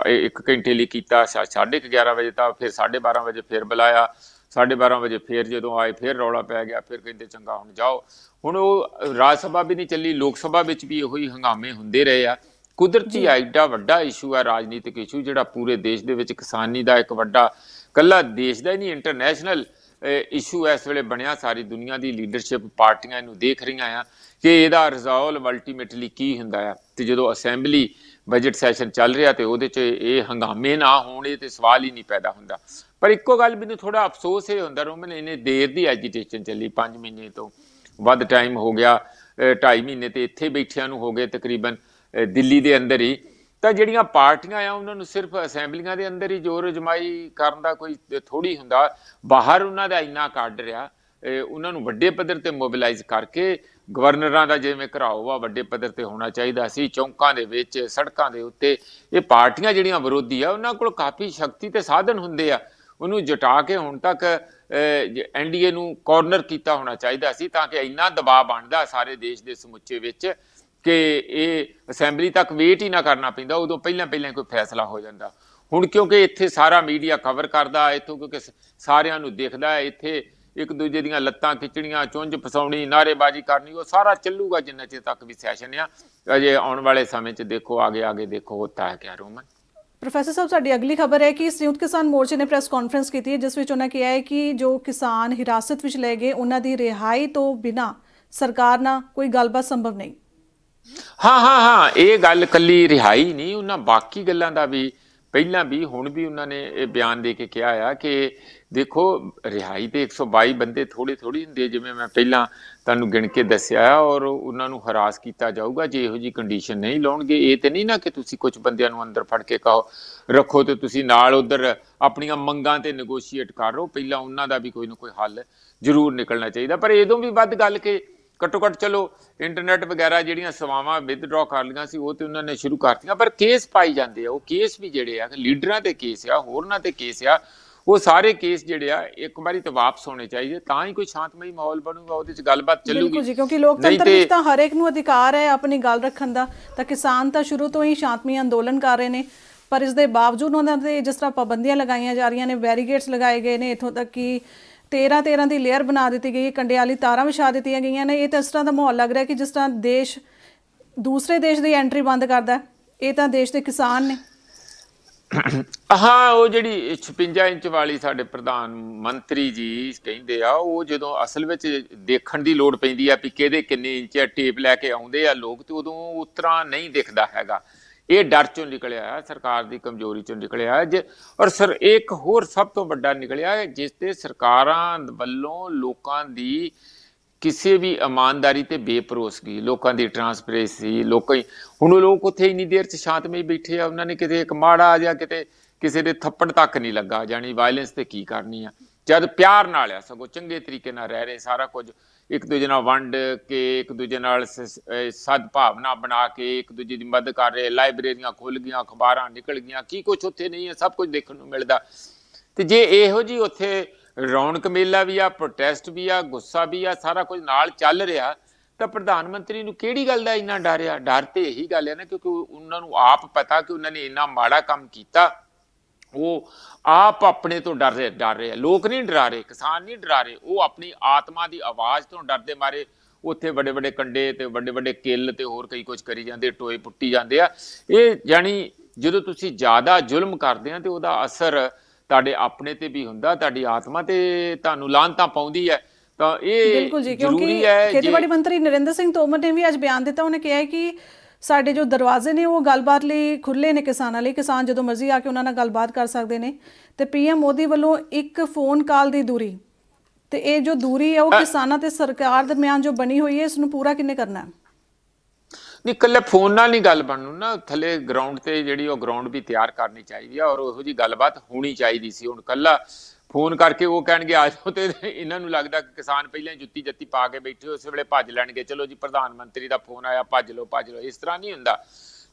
B: ਇੱਕ ਘੰਟੇ ਲਈ ਕੀਤਾ 11:30 ਵਜੇ ਤੱਕ, ਫਿਰ 12:30 ਵਜੇ ਫਿਰ ਬੁਲਾਇਆ, 12:30 ਵਜੇ ਫਿਰ ਜਦੋਂ ਆਏ ਫਿਰ ਰੌਲਾ ਪੈ ਗਿਆ, ਫਿਰ ਕਹਿੰਦੇ ਚੰਗਾ ਹੁਣ ਜਾਓ। ਹੁਣ ਉਹ ਰਾਜ ਸਭਾ ਵੀ ਨਹੀਂ ਚੱਲੀ, ਲੋਕ ਸਭਾ ਵਿੱਚ ਵੀ ਇਹੋ ਹੀ ਹੰਗਾਮੇ ਹੁੰਦੇ ਰਹੇ ਆ। ਕੁਦਰਤੀ ਐਡਾ ਵੱਡਾ ਇਸ਼ੂ ਆ, ਰਾਜਨੀਤਿਕ ਇਸ਼ੂ, ਜਿਹੜਾ ਪੂਰੇ ਦੇਸ਼ ਦੇ ਵਿੱਚ ਕਿਸਾਨੀ ਦਾ ਇੱਕ ਵੱਡਾ, ਕੱਲਾ ਦੇਸ਼ ਦਾ ਹੀ ਨਹੀਂ, ਇੰਟਰਨੈਸ਼ਨਲ ਇਸ਼ੂ ਇਸ ਵੇਲੇ ਬਣਿਆ। ਸਾਰੀ ਦੁਨੀਆ ਦੀ ਲੀਡਰਸ਼ਿਪ ਪਾਰਟੀਆਂ ਇਹਨੂੰ ਦੇਖ ਰਹੀਆਂ ਆ ਕਿ ਇਹਦਾ ਰਿਜ਼ੋਲਵ ਅਲਟੀਮੇਟਲੀ ਕੀ ਹੁੰਦਾ ਆ। ਤੇ ਜਦੋਂ ਅਸੈਂਬਲੀ ਬਜਟ ਸੈਸ਼ਨ ਚੱਲ ਰਿਹਾ ਤੇ ਉਹਦੇ 'ਚ ਇਹ ਹੰਗਾਮੇ ਨਾ ਹੋਣ, ਇਹ ਤੇ ਸਵਾਲ ਹੀ ਨਹੀਂ ਪੈਦਾ ਹੁੰਦਾ। ਪਰ ਇੱਕੋ ਗੱਲ ਮੈਨੂੰ ਥੋੜਾ ਅਫਸੋਸ ਇਹ ਹੁੰਦਾ ਰੋਮਨ, ਇਹਨੇ ਦੇਰ ਦੀ ਐਜੀਟੇਸ਼ਨ ਚੱਲੀ, 5 ਮਹੀਨੇ ਤੋਂ ਵੱਧ ਟਾਈਮ ਹੋ ਗਿਆ, 2.5 ਮਹੀਨੇ ਤੇ ਇੱਥੇ ਬੈਠਿਆਂ ਨੂੰ ਹੋ ਗਏ ਤਕਰੀਬਨ ਦਿੱਲੀ ਦੇ ਅੰਦਰ ਹੀ। ਤਾਂ ਜਿਹੜੀਆਂ ਪਾਰਟੀਆਂ ਆ ਉਹਨਾਂ ਨੂੰ ਸਿਰਫ ਅਸੈਂਬਲੀਆਂ ਦੇ ਅੰਦਰ ਹੀ ਜ਼ੋਰ ਅਜਮਾਈ ਕਰਨ ਦਾ ਕੋਈ ਥੋੜੀ ਹੁੰਦਾ, ਬਾਹਰ ਉਹਨਾਂ ਦਾ ਇੰਨਾ ਕੱਢ ਰਿਹਾ। ਉਹਨਾਂ ਨੂੰ ਵੱਡੇ ਪੱਧਰ ਤੇ ਮੋਬਿਲਾਈਜ਼ ਕਰਕੇ ਗਵਰਨਰਾਂ ਦਾ ਜਿਵੇਂ ਘਰਾਓ ਆ ਵੱਡੇ ਪੱਧਰ ਤੇ ਹੋਣਾ ਚਾਹੀਦਾ ਸੀ, ਚੌਂਕਾਂ ਦੇ ਵਿੱਚ, ਸੜਕਾਂ ਦੇ ਉੱਤੇ। ਇਹ ਪਾਰਟੀਆਂ ਜਿਹੜੀਆਂ ਵਿਰੋਧੀ ਆ ਉਹਨਾਂ ਕੋਲ ਕਾਫੀ ਸ਼ਕਤੀ ਤੇ ਸਾਧਨ ਹੁੰਦੇ ਆ, ਉਹਨੂੰ ਜਟਾ ਕੇ ਹੁਣ ਤੱਕ ਐਨਡੀਏ ਨੂੰ ਕਾਰਨਰ ਕੀਤਾ ਹੋਣਾ ਚਾਹੀਦਾ ਸੀ, ਤਾਂ ਕਿ ਇੰਨਾ ਦਬਾਅ ਬਣਦਾ ਸਾਰੇ ਦੇਸ਼ ਦੇ ਸਮੁੱਚੇ ਵਿੱਚ ਕਿ ਇਹ ਅਸੈਂਬਲੀ ਤੱਕ ਵੇਟ ਹੀ ਨਾ ਕਰਨਾ ਪੈਂਦਾ, ਉਦੋਂ ਪਹਿਲਾਂ ਕੋਈ ਫੈਸਲਾ ਹੋ ਜਾਂਦਾ। ਹੁਣ ਕਿਉਂਕਿ ਇੱਥੇ ਸਾਰਾ ਮੀਡੀਆ ਕਵਰ ਕਰਦਾ, ਇੱਥੋਂ ਕਿਉਂਕਿ ਸਾਰਿਆਂ ਨੂੰ ਦਿਖਦਾ, ਇੱਥੇ ਇੱਕ ਦੂਜੇ ਦੀਆਂ ਲੱਤਾਂ ਖਿੱਚਣੀਆਂ, ਚੁੰਝ ਫਸਾਉਣੀ, ਨਾਅਰੇਬਾਜ਼ੀ ਕਰਨੀ, ਉਹ ਸਾਰਾ ਚੱਲੂਗਾ ਜਿੰਨਾ ਚਿਰ ਤੱਕ ਵੀ ਸੈਸ਼ਨ ਆ। ਅਜੇ ਆਉਣ ਵਾਲੇ ਸਮੇਂ 'ਚ ਦੇਖੋ, ਆਗੇ ਦੇਖੋ ਹੋਤਾ ਹੈ ਕਿਆ ਰੋਮਨ।
A: ਪ੍ਰੋਫੈਸਰ ਸਾਹਿਬ, ਸਾਡੀ ਅਗਲੀ ਖਬਰ ਹੈ ਕਿ ਸੰਯੁਕਤ ਕਿਸਾਨ ਮੋਰਚੇ ਨੇ ਪ੍ਰੈਸ ਕਾਨਫਰੰਸ ਕੀਤੀ ਹੈ, ਜਿਸ ਵਿੱਚ ਉਹਨਾਂ ਕਿਹਾ ਹੈ ਕਿ ਜੋ ਕਿਸਾਨ ਹਿਰਾਸਤ ਵਿੱਚ ਲਏ ਗਏ ਉਹਨਾਂ ਦੀ ਰਿਹਾਈ ਤੋਂ ਬਿਨਾਂ ਸਰਕਾਰ ਨਾਲ ਕੋਈ ਗੱਲਬਾਤ ਸੰਭਵ ਨਹੀਂ।
B: ਹਾਂ, ਇਹ ਗੱਲ ਕੱਲੀ ਰਿਹਾਈ ਨਹੀਂ, ਉਹਨਾਂ ਬਾਕੀ ਗੱਲਾਂ ਦਾ ਵੀ ਪਹਿਲਾਂ ਵੀ ਹੁਣ ਵੀ ਉਹਨਾਂ ਨੇ ਇਹ ਬਿਆਨ ਦੇ ਕੇ ਕਿਹਾ ਆ ਕਿ ਦੇਖੋ ਰਿਹਾਈ ਤੇ 122 ਬੰਦੇ ਥੋੜੀ ਹੁੰਦੇ, ਜਿਵੇਂ ਮੈਂ ਪਹਿਲਾਂ ਤੁਹਾਨੂੰ ਗਿਣ ਕੇ ਦੱਸਿਆ, ਔਰ ਉਹਨਾਂ ਨੂੰ ਹਰਾਸ ਕੀਤਾ ਜਾਊਗਾ ਜੇ ਇਹੋ ਜਿਹੀ ਕੰਡੀਸ਼ਨ ਨਹੀਂ ਲਾਉਣਗੇ। ਇਹ ਤੇ ਨਹੀਂ ਨਾ ਕਿ ਤੁਸੀਂ ਕੁਝ ਬੰਦਿਆਂ ਨੂੰ ਅੰਦਰ ਫੜ ਕੇ ਕਹੋ ਰੱਖੋ ਤੇ ਤੁਸੀਂ ਨਾਲ ਉਧਰ ਆਪਣੀਆਂ ਮੰਗਾਂ ਤੇ ਨੈਗੋਸ਼ੀਏਟ ਕਰ ਰਹੋ। ਪਹਿਲਾਂ ਉਹਨਾਂ ਦਾ ਵੀ ਕੋਈ ਨਾ ਕੋਈ ਹੱਲ ਜ਼ਰੂਰ ਨਿਕਲਣਾ ਚਾਹੀਦਾ। ਪਰ ਇਹਦੋਂ ਵੀ ਵੱਧ ਗੱਲ ਕਿ ਘੱਟੋ ਘੱਟ ਚਲੋ ਇੰਟਰਨੈਟ ਵਗੈਰਾ ਜਿਹੜੀਆਂ ਸੇਵਾਵਾਂ ਵਿਦਡਰਾਅ ਕਰ ਲਈਆਂ ਸੀ ਉਹ ਤੇ ਉਹਨਾਂ ਨੇ ਸ਼ੁਰੂ ਕਰਤੀਆਂ, ਪਰ ਕੇਸ ਪਾਈ ਜਾਂਦੇ ਆ। ਉਹ ਕੇਸ ਵੀ ਜਿਹੜੇ ਆ ਲੀਡਰਾਂ ਤੇ ਕੇਸ ਆ, ਹੋਰਨਾਂ ਤੇ ਕੇਸ ਆ, ਉਹ ਸਾਰੇ ਕੇਸ ਜਿਹੜੇ ਆ ਇੱਕ ਵਾਰੀ ਤੇ ਵਾਪਸ ਹੋਣੇ ਚਾਹੀਦੇ, ਤਾਂ ਹੀ ਕੋਈ ਸ਼ਾਂਤਮਈ ਮਾਹੌਲ ਬਣੂਗਾ, ਉਹਦੇ 'ਚ ਗੱਲਬਾਤ ਚੱਲੂਗੀ।
A: ਬਿਲਕੁਲ ਜੀ, ਕਿਉਂਕਿ ਲੋਕਤੰਤਰ ਵਿੱਚ ਤਾਂ ਹਰ ਇੱਕ ਨੂੰ ਅਧਿਕਾਰ ਹੈ ਆਪਣੀ ਗੱਲ ਰੱਖਣ ਦਾ। ਤਾਂ ਕਿਸਾਨ ਤਾਂ ਸ਼ੁਰੂ ਤੋਂ ਹੀ ਸ਼ਾਂਤਮਈ ਅੰਦੋਲਨ ਕਰ ਰਹੇ ਨੇ, ਪਰ ਇਸ ਦੇ ਬਾਵਜੂਦ ਉਹਨਾਂ ਦੇ ਜਿਸ ਤਰ੍ਹਾਂ ਪਾਬੰਦੀਆਂ ਲਗਾਈਆਂ ਜਾ ਰਹੀਆਂ ਨੇ, ਬੈਰੀਗੇਡਸ ਲਗਾਏ ਗਏ ਨੇ, ਇੱਥੋਂ ਤੱਕ ਕਿ 13 ਦੀ ਲੇਅਰ ਬਣਾ ਦਿੱਤੀ ਗਈ ਹੈ, ਕੰਡਿਆਲੀ ਤਾਰਾਂ ਵਿਛਾ ਦਿੱਤੀਆਂ ਗਈਆਂ ਨੇ। ਇਹ ਤਾਂ ਇਸ ਤਰ੍ਹਾਂ ਦਾ ਮਾਹੌਲ ਲੱਗ ਰਿਹਾ ਕਿ ਜਿਸ ਤਰ੍ਹਾਂ ਦੇਸ਼ ਦੂਸਰੇ ਦੇਸ਼ ਦੀ ਐਂਟਰੀ ਬੰਦ ਕਰਦਾ। ਇਹ ਤਾਂ ਦੇਸ਼ ਦੇ ਕਿਸਾਨ ਨੇ।
B: ਹਾਂ, ਉਹ ਜਿਹੜੀ 56 ਇੰਚ ਵਾਲੀ ਸਾਡੇ ਪ੍ਰਧਾਨ ਮੰਤਰੀ ਜੀ ਕਹਿੰਦੇ ਆ, ਉਹ ਜਦੋਂ ਅਸਲ ਵਿੱਚ ਦੇਖਣ ਦੀ ਲੋੜ ਪੈਂਦੀ ਆ ਵੀ ਕਿਹਦੇ ਕਿੰਨੇ ਇੰਚ ਆ, ਟੇਪ ਲੈ ਕੇ ਆਉਂਦੇ ਆ ਲੋਕ, ਤੇ ਉਦੋਂ ਉਸ ਤਰ੍ਹਾਂ ਨਹੀਂ ਦਿਖਦਾ ਹੈਗਾ। ਇਹ ਡਰ ਚੋਂ ਨਿਕਲਿਆ, ਸਰਕਾਰ ਦੀ ਕਮਜ਼ੋਰੀ ਚੋਂ ਨਿਕਲਿਆ। ਔਰ ਸਰ ਇੱਕ ਹੋਰ ਸਭ ਤੋਂ ਵੱਡਾ ਨਿਕਲਿਆ, ਜਿਸ ਤੇ ਸਰਕਾਰਾਂ ਵੱਲੋਂ ਲੋਕਾਂ ਦੀ ਕਿਸੇ ਵੀ ਇਮਾਨਦਾਰੀ ਤੇ ਬੇਭਰੋਸਗੀ, ਲੋਕਾਂ ਦੀ ਟਰਾਂਸਪੇਰੈਂਸੀ, ਹੁਣ ਲੋਕ ਉੱਥੇ ਇੰਨੀ ਦੇਰ 'ਚ ਸ਼ਾਂਤਮਈ ਬੈਠੇ ਆ, ਉਹਨਾਂ ਨੇ ਕਿਤੇ ਇੱਕ ਮਾੜਾ ਜਾਂ ਕਿਤੇ ਕਿਸੇ ਦੇ ਥੱਪੜ ਤੱਕ ਨਹੀਂ ਲੱਗਾ, ਜਾਣੀ ਵਾਇਲੈਂਸ ਤੇ ਕੀ ਕਰਨੀ ਆ, ਜਦ ਪਿਆਰ ਨਾਲ ਆ, ਸਗੋਂ ਚੰਗੇ ਤਰੀਕੇ ਨਾਲ ਰਹਿ ਰਹੇ, ਸਾਰਾ ਕੁਝ ਇੱਕ ਦੂਜੇ ਨਾਲ ਵੰਡ ਕੇ, ਇੱਕ ਦੂਜੇ ਨਾਲ ਸਦਭਾਵਨਾ ਬਣਾ ਕੇ ਇੱਕ ਦੂਜੇ ਦੀ ਮਦਦ ਕਰ ਰਹੇ। ਲਾਇਬ੍ਰੇਰੀਆਂ ਖੁੱਲ ਗਈਆਂ, ਅਖਬਾਰਾਂ ਨਿਕਲ ਗਈਆਂ, ਕੀ ਕੁਛ ਉੱਥੇ ਨਹੀਂ ਹੈ, ਸਭ ਕੁਝ ਦੇਖਣ ਨੂੰ ਮਿਲਦਾ। ਤੇ ਜੇ ਇਹੋ ਜਿਹੀ ਉੱਥੇ ਰੌਣਕ ਮੇਲਾ ਵੀ ਆ, ਪ੍ਰੋਟੈਸਟ ਵੀ ਆ, ਗੁੱਸਾ ਵੀ ਆ, ਸਾਰਾ ਕੁਝ ਨਾਲ ਚੱਲ ਰਿਹਾ, ਤਾਂ ਪ੍ਰਧਾਨ ਮੰਤਰੀ ਨੂੰ ਕਿਹੜੀ ਗੱਲ ਦਾ ਇੰਨਾ ਡਰ ਆ? ਡਰ ਤੇ ਇਹੀ ਗੱਲ ਹੈ ਨਾ, ਕਿਉਂਕਿ ਉਹਨਾਂ ਨੂੰ ਆਪ ਪਤਾ ਕਿ ਉਹਨਾਂ ਨੇ ਇੰਨਾ ਮਾੜਾ ਕੰਮ ਕੀਤਾ। ਉਹ ਆਪ ਆਪਣੇ ਤੋਂ ਡਰ ਰਹੇ ਆ। ਲੋਕ ਨਹੀਂ ਡਰਾ ਰਹੇ, ਕਿਸਾਨ ਨਹੀਂ ਡਰਾ ਰਹੇ, ਉਹ ਆਪਣੀ ਆਤਮਾ ਦੀ ਆਵਾਜ਼ ਤੋਂ ਡਰਦੇ ਮਾਰੇ ਉੱਥੇ ਵੱਡੇ ਵੱਡੇ ਕੰਡੇ ਤੇ ਵੱਡੇ ਵੱਡੇ ਕਿੱਲ ਤੇ ਹੋਰ ਕਈ ਕੁਝ ਕਰੀ ਜਾਂਦੇ, ਟੋਏ ਪੁੱਟੀ ਜਾਂਦੇ ਆ। ਇਹ ਜਾਣੀ ਜਦੋਂ ਤੁਸੀਂ ਜ਼ਿਆਦਾ ਜ਼ੁਲਮ ਕਰਦੇ ਆ ਤੇ ਉਹਦਾ ਅਸਰ ਤੁਹਾਡੇ ਆਪਣੇ ਤੇ ਵੀ ਹੁੰਦਾ, ਤੁਹਾਡੀ ਆਤਮਾ ਤੇ ਤੁਹਾਨੂੰ ਲਾਹਨਤਾਂ ਪਾਉਂਦੀ ਹੈ। ਤਾਂ ਇਹ
A: ਬਿਲकुल जी, क्योंकि
B: ਜ਼ਰੂਰੀ ਹੈ ਜੇ
A: ਖੇਤੀਬਾੜੀ ਮੰਤਰੀ ਨਰਿੰਦਰ ਸਿੰਘ ਤੋਮਰ ਨੇ ਵੀ ਅੱਜ ਬਿਆਨ ਦਿੱਤਾ। ਉਹਨੇ ਕਿਹਾ ਹੈ ਕਿ ਸਾਡੇ ਜੋ ਦਰਵਾਜ਼ੇ ਨੇ ਉਹ ਗੱਲਬਾਤ ਲਈ ਖੁੱਲੇ ਨੇ ਕਿਸਾਨਾਂ ਲਈ, ਕਿਸਾਨ ਜਦੋਂ ਮਰਜ਼ੀ ਆ ਕੇ ਉਹਨਾਂ ਨਾਲ ਗੱਲਬਾਤ ਕਰ ਸਕਦੇ ਨੇ। ਤੇ ਪੀਐਮ ਮੋਦੀ ਵੱਲੋਂ ਇੱਕ ਫੋਨ ਕਾਲ ਦੀ ਦੂਰੀ, ਤੇ ਇਹ ਜੋ ਦੂਰੀ ਹੈ ਉਹ ਕਿਸਾਨਾਂ ਤੇ ਸਰਕਾਰ ਦਰਮਿਆਨ ਜੋ ਬਣੀ ਹੋਈ ਹੈ, ਇਸ ਨੂੰ ਪੂਰਾ ਕਿੰਨੇ ਕਰਨਾ ਹੈ?
B: ਨਹੀਂ, ਇਕੱਲੇ ਫੋਨ ਨਾਲ ਨਹੀਂ ਗੱਲ ਬਣੂ ਨਾ, ਥੱਲੇ ਗਰਾਊਂਡ ਤੇ ਜਿਹੜੀ ਉਹ ਗਰਾਊਂਡ ਵੀ ਤਿਆਰ ਕਰਨੀ ਚਾਹੀਦੀ ਆ, ਔਰ ਉਹੋ ਜਿਹੀ ਗੱਲਬਾਤ ਹੋਣੀ ਚਾਹੀਦੀ ਸੀ। ਹੁਣ ਇਕੱਲਾ ਫੋਨ ਕਰਕੇ ਉਹ ਕਹਿਣਗੇ ਆ ਜਾਓ, ਤੇ ਇਹਨਾਂ ਨੂੰ ਲੱਗਦਾ ਕਿ ਕਿਸਾਨ ਪਹਿਲਾਂ ਜੁੱਤੀ ਜੱਤੀ ਪਾ ਕੇ ਬੈਠੇ ਉਸੇ ਵੇਲੇ ਭੱਜ ਲੈਣਗੇ, ਚਲੋ ਜੀ ਪ੍ਰਧਾਨ ਮੰਤਰੀ ਦਾ ਫੋਨ ਆਇਆ ਭੱਜ ਲਓ ਭੱਜ ਲਓ। ਇਸ ਤਰ੍ਹਾਂ ਨਹੀਂ ਹੁੰਦਾ।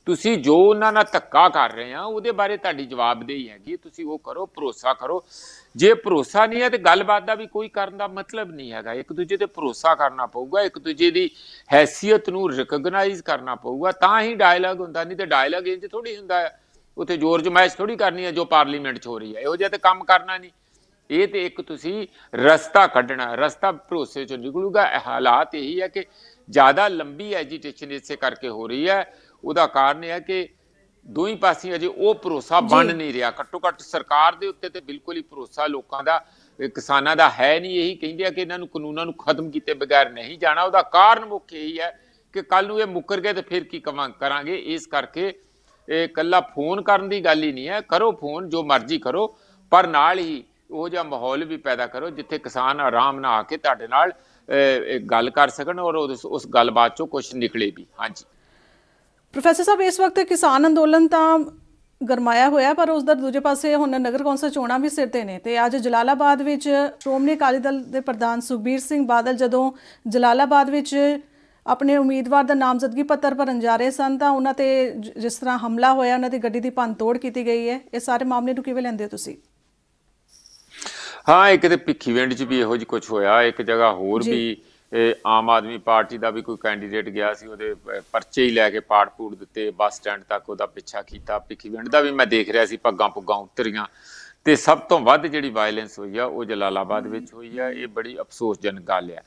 B: ਤੁਸੀਂ ਜੋ ਉਹਨਾਂ ਨਾਲ ਧੱਕਾ ਕਰ ਰਹੇ ਆ ਉਹਦੇ ਬਾਰੇ ਤੁਹਾਡੀ ਜਵਾਬਦੇਹੀ ਹੈਗੀ, ਤੁਸੀਂ ਉਹ ਕਰੋ, ਭਰੋਸਾ ਕਰੋ। ਜੇ ਭਰੋਸਾ ਨਹੀਂ ਹੈ ਤੇ ਗੱਲਬਾਤ ਦਾ ਵੀ ਕੋਈ ਕਰਨ ਦਾ ਮਤਲਬ ਨਹੀਂ ਹੈਗਾ। ਇੱਕ ਦੂਜੇ ਤੇ ਭਰੋਸਾ ਕਰਨਾ ਪਊਗਾ, ਇੱਕ ਦੂਜੇ ਦੀ ਹੈਸੀਅਤ ਨੂੰ ਰਿਕਗਨਾਈਜ਼ ਕਰਨਾ ਪਊਗਾ, ਤਾਂ ਹੀ ਡਾਇਲਾਗ ਹੁੰਦਾ। ਨਹੀਂ ਤੇ ਡਾਇਲਾਗ ਇੰਜ ਥੋੜੀ ਹੁੰਦਾ ਹੈ, ਉੱਥੇ ਜ਼ੋਰ ਜਮਾਇਸ਼ ਥੋੜੀ ਕਰਨੀ ਹੈ ਜੋ ਪਾਰਲੀਮੈਂਟ 'ਚ ਹੋ ਰਹੀ ਹੈ, ਇਹੋ ਜਿਹਾ ਤੇ ਕੰਮ ਕਰਨਾ ਨਹੀਂ। ਇਹ ਤੇ ਇੱਕ ਤੁਸੀਂ ਰਸਤਾ ਕੱਢਣਾ, ਰਸਤਾ ਭਰੋਸੇ 'ਚੋਂ ਨਿਕਲੂਗਾ। ਹਾਲਾਤ ਇਹੀ ਹੈ ਕਿ ਜ਼ਿਆਦਾ ਲੰਬੀ ਐਜੀਟੇਸ਼ਨ ਇਸੇ ਕਰਕੇ ਹੋ ਰਹੀ ਹੈ। ਉਹਦਾ ਕਾਰਨ ਇਹ ਹੈ ਕਿ ਦੋਵੇਂ ਪਾਸੇ ਅਜੇ ਉਹ ਭਰੋਸਾ ਬਣ ਨਹੀਂ ਰਿਹਾ। ਘੱਟੋ ਘੱਟ ਸਰਕਾਰ ਦੇ ਉੱਤੇ ਤੇ ਬਿਲਕੁਲ ਹੀ ਭਰੋਸਾ ਲੋਕਾਂ ਦਾ, ਕਿਸਾਨਾਂ ਦਾ ਹੈ ਨਹੀਂ। ਇਹੀ ਕਹਿੰਦੇ ਆ ਕਿ ਇਹਨਾਂ ਨੂੰ ਕਾਨੂੰਨਾਂ ਨੂੰ ਖਤਮ ਕੀਤੇ ਬਗੈਰ ਨਹੀਂ ਜਾਣਾ। ਉਹਦਾ ਕਾਰਨ ਮੁੱਖ ਇਹੀ ਹੈ ਕਿ ਕੱਲ ਨੂੰ ਇਹ ਮੁੱਕਰ ਗਏ ਤੇ ਫਿਰ ਕੀ ਕਰਾਂਗੇ। ਇਸ ਕਰਕੇ ਇਹ ਇਕੱਲਾ ਫੋਨ ਕਰਨ ਦੀ ਗੱਲ ਹੀ ਨਹੀਂ ਹੈ। ਕਰੋ ਫੋਨ, ਜੋ ਮਰਜ਼ੀ ਕਰੋ, ਪਰ ਨਾਲ ਹੀ ਉਹ ਜਿਹਾ ਮਾਹੌਲ ਵੀ ਪੈਦਾ ਕਰੋ ਜਿੱਥੇ ਕਿਸਾਨ ਆਰਾਮ ਨਾਲ ਆ ਕੇ ਤੁਹਾਡੇ ਨਾਲ ਗੱਲ ਕਰ ਸਕਣ ਔਰ ਉਸ ਗੱਲਬਾਤ ਚੋਂ ਕੁਝ ਨਿਕਲੇ ਵੀ। ਹਾਂਜੀ
A: ਪ੍ਰੋਫੈਸਰ ਸਾਹਿਬ, ਇਸ ਵਕਤ ਕਿਸਾਨ ਅੰਦੋਲਨ ਤਾਂ ਗਰਮਾਇਆ ਹੋਇਆ, ਪਰ ਉਸ ਦਾ ਦੂਜੇ ਪਾਸੇ ਹੁਣ ਨਗਰ ਕੌਂਸਲ ਚੋਣਾਂ ਵੀ ਸਿਰ ਤੇ ਨੇ। ਤੇ ਅੱਜ ਜਲਾਲਾਬਾਦ ਵਿੱਚ ਸ਼੍ਰੋਮਣੀ ਅਕਾਲੀ ਦਲ ਦੇ ਪ੍ਰਧਾਨ ਸੁਖਬੀਰ ਸਿੰਘ ਬਾਦਲ ਜਦੋਂ ਜਲਾਲਾਬਾਦ ਵਿੱਚ ਆਪਣੇ ਉਮੀਦਵਾਰ ਦਾ ਨਾਮਜ਼ਦਗੀ ਪੱਤਰ ਭਰਨ ਜਾ ਰਹੇ ਸਨ, ਤਾਂ ਉਹਨਾਂ ਤੇ ਜਿਸ ਤਰ੍ਹਾਂ ਹਮਲਾ ਹੋਇਆ, ਉਹਨਾਂ ਦੀ ਗੱਡੀ ਦੀ ਭੰਨਤੋੜ ਕੀਤੀ ਗਈ ਹੈ। ਇਹ ਸਾਰੇ ਮਾਮਲੇ ਨੂੰ ਕਿਵੇਂ ਲੈਂਦੇ ਹੋ ਤੁਸੀਂ?
B: ਹਾਂ, ਇੱਕ ਤੇ ਭਿੱਖੀਵਿੰਡ 'ਚ ਵੀ ਇਹੋ ਜਿਹੀ ਕੁਝ ਹੋਇਆ। ਇੱਕ ਜਗ੍ਹਾ ਹੋਰ ਵੀ ਆਮ ਆਦਮੀ ਪਾਰਟੀ ਦਾ ਵੀ ਕੋਈ ਕੈਂਡੀਡੇਟ ਗਿਆ ਸੀ, ਉਹਦੇ ਪਰਚੇ ਹੀ ਲੈ ਕੇ ਪਾੜ ਪੂੜ ਦਿੱਤੇ, ਬੱਸ ਸਟੈਂਡ ਤੱਕ ਉਹਦਾ ਪਿੱਛਾ ਕੀਤਾ। ਭਿੱਖੀਵਿੰਡ ਦਾ ਵੀ ਮੈਂ ਦੇਖ ਰਿਹਾ ਸੀ, ਪੱਗਾਂ ਪੁੱਗਾਂ ਉਤਰੀਆਂ। ਤੇ ਸਭ ਤੋਂ ਵੱਧ ਜਿਹੜੀ ਵਾਇਲੈਂਸ ਹੋਈ ਆ ਉਹ ਜਲਾਲਾਬਾਦ ਵਿੱਚ ਹੋਈ ਆ। ਇਹ ਬੜੀ ਅਫਸੋਸਜਨਕ ਗੱਲ ਆ।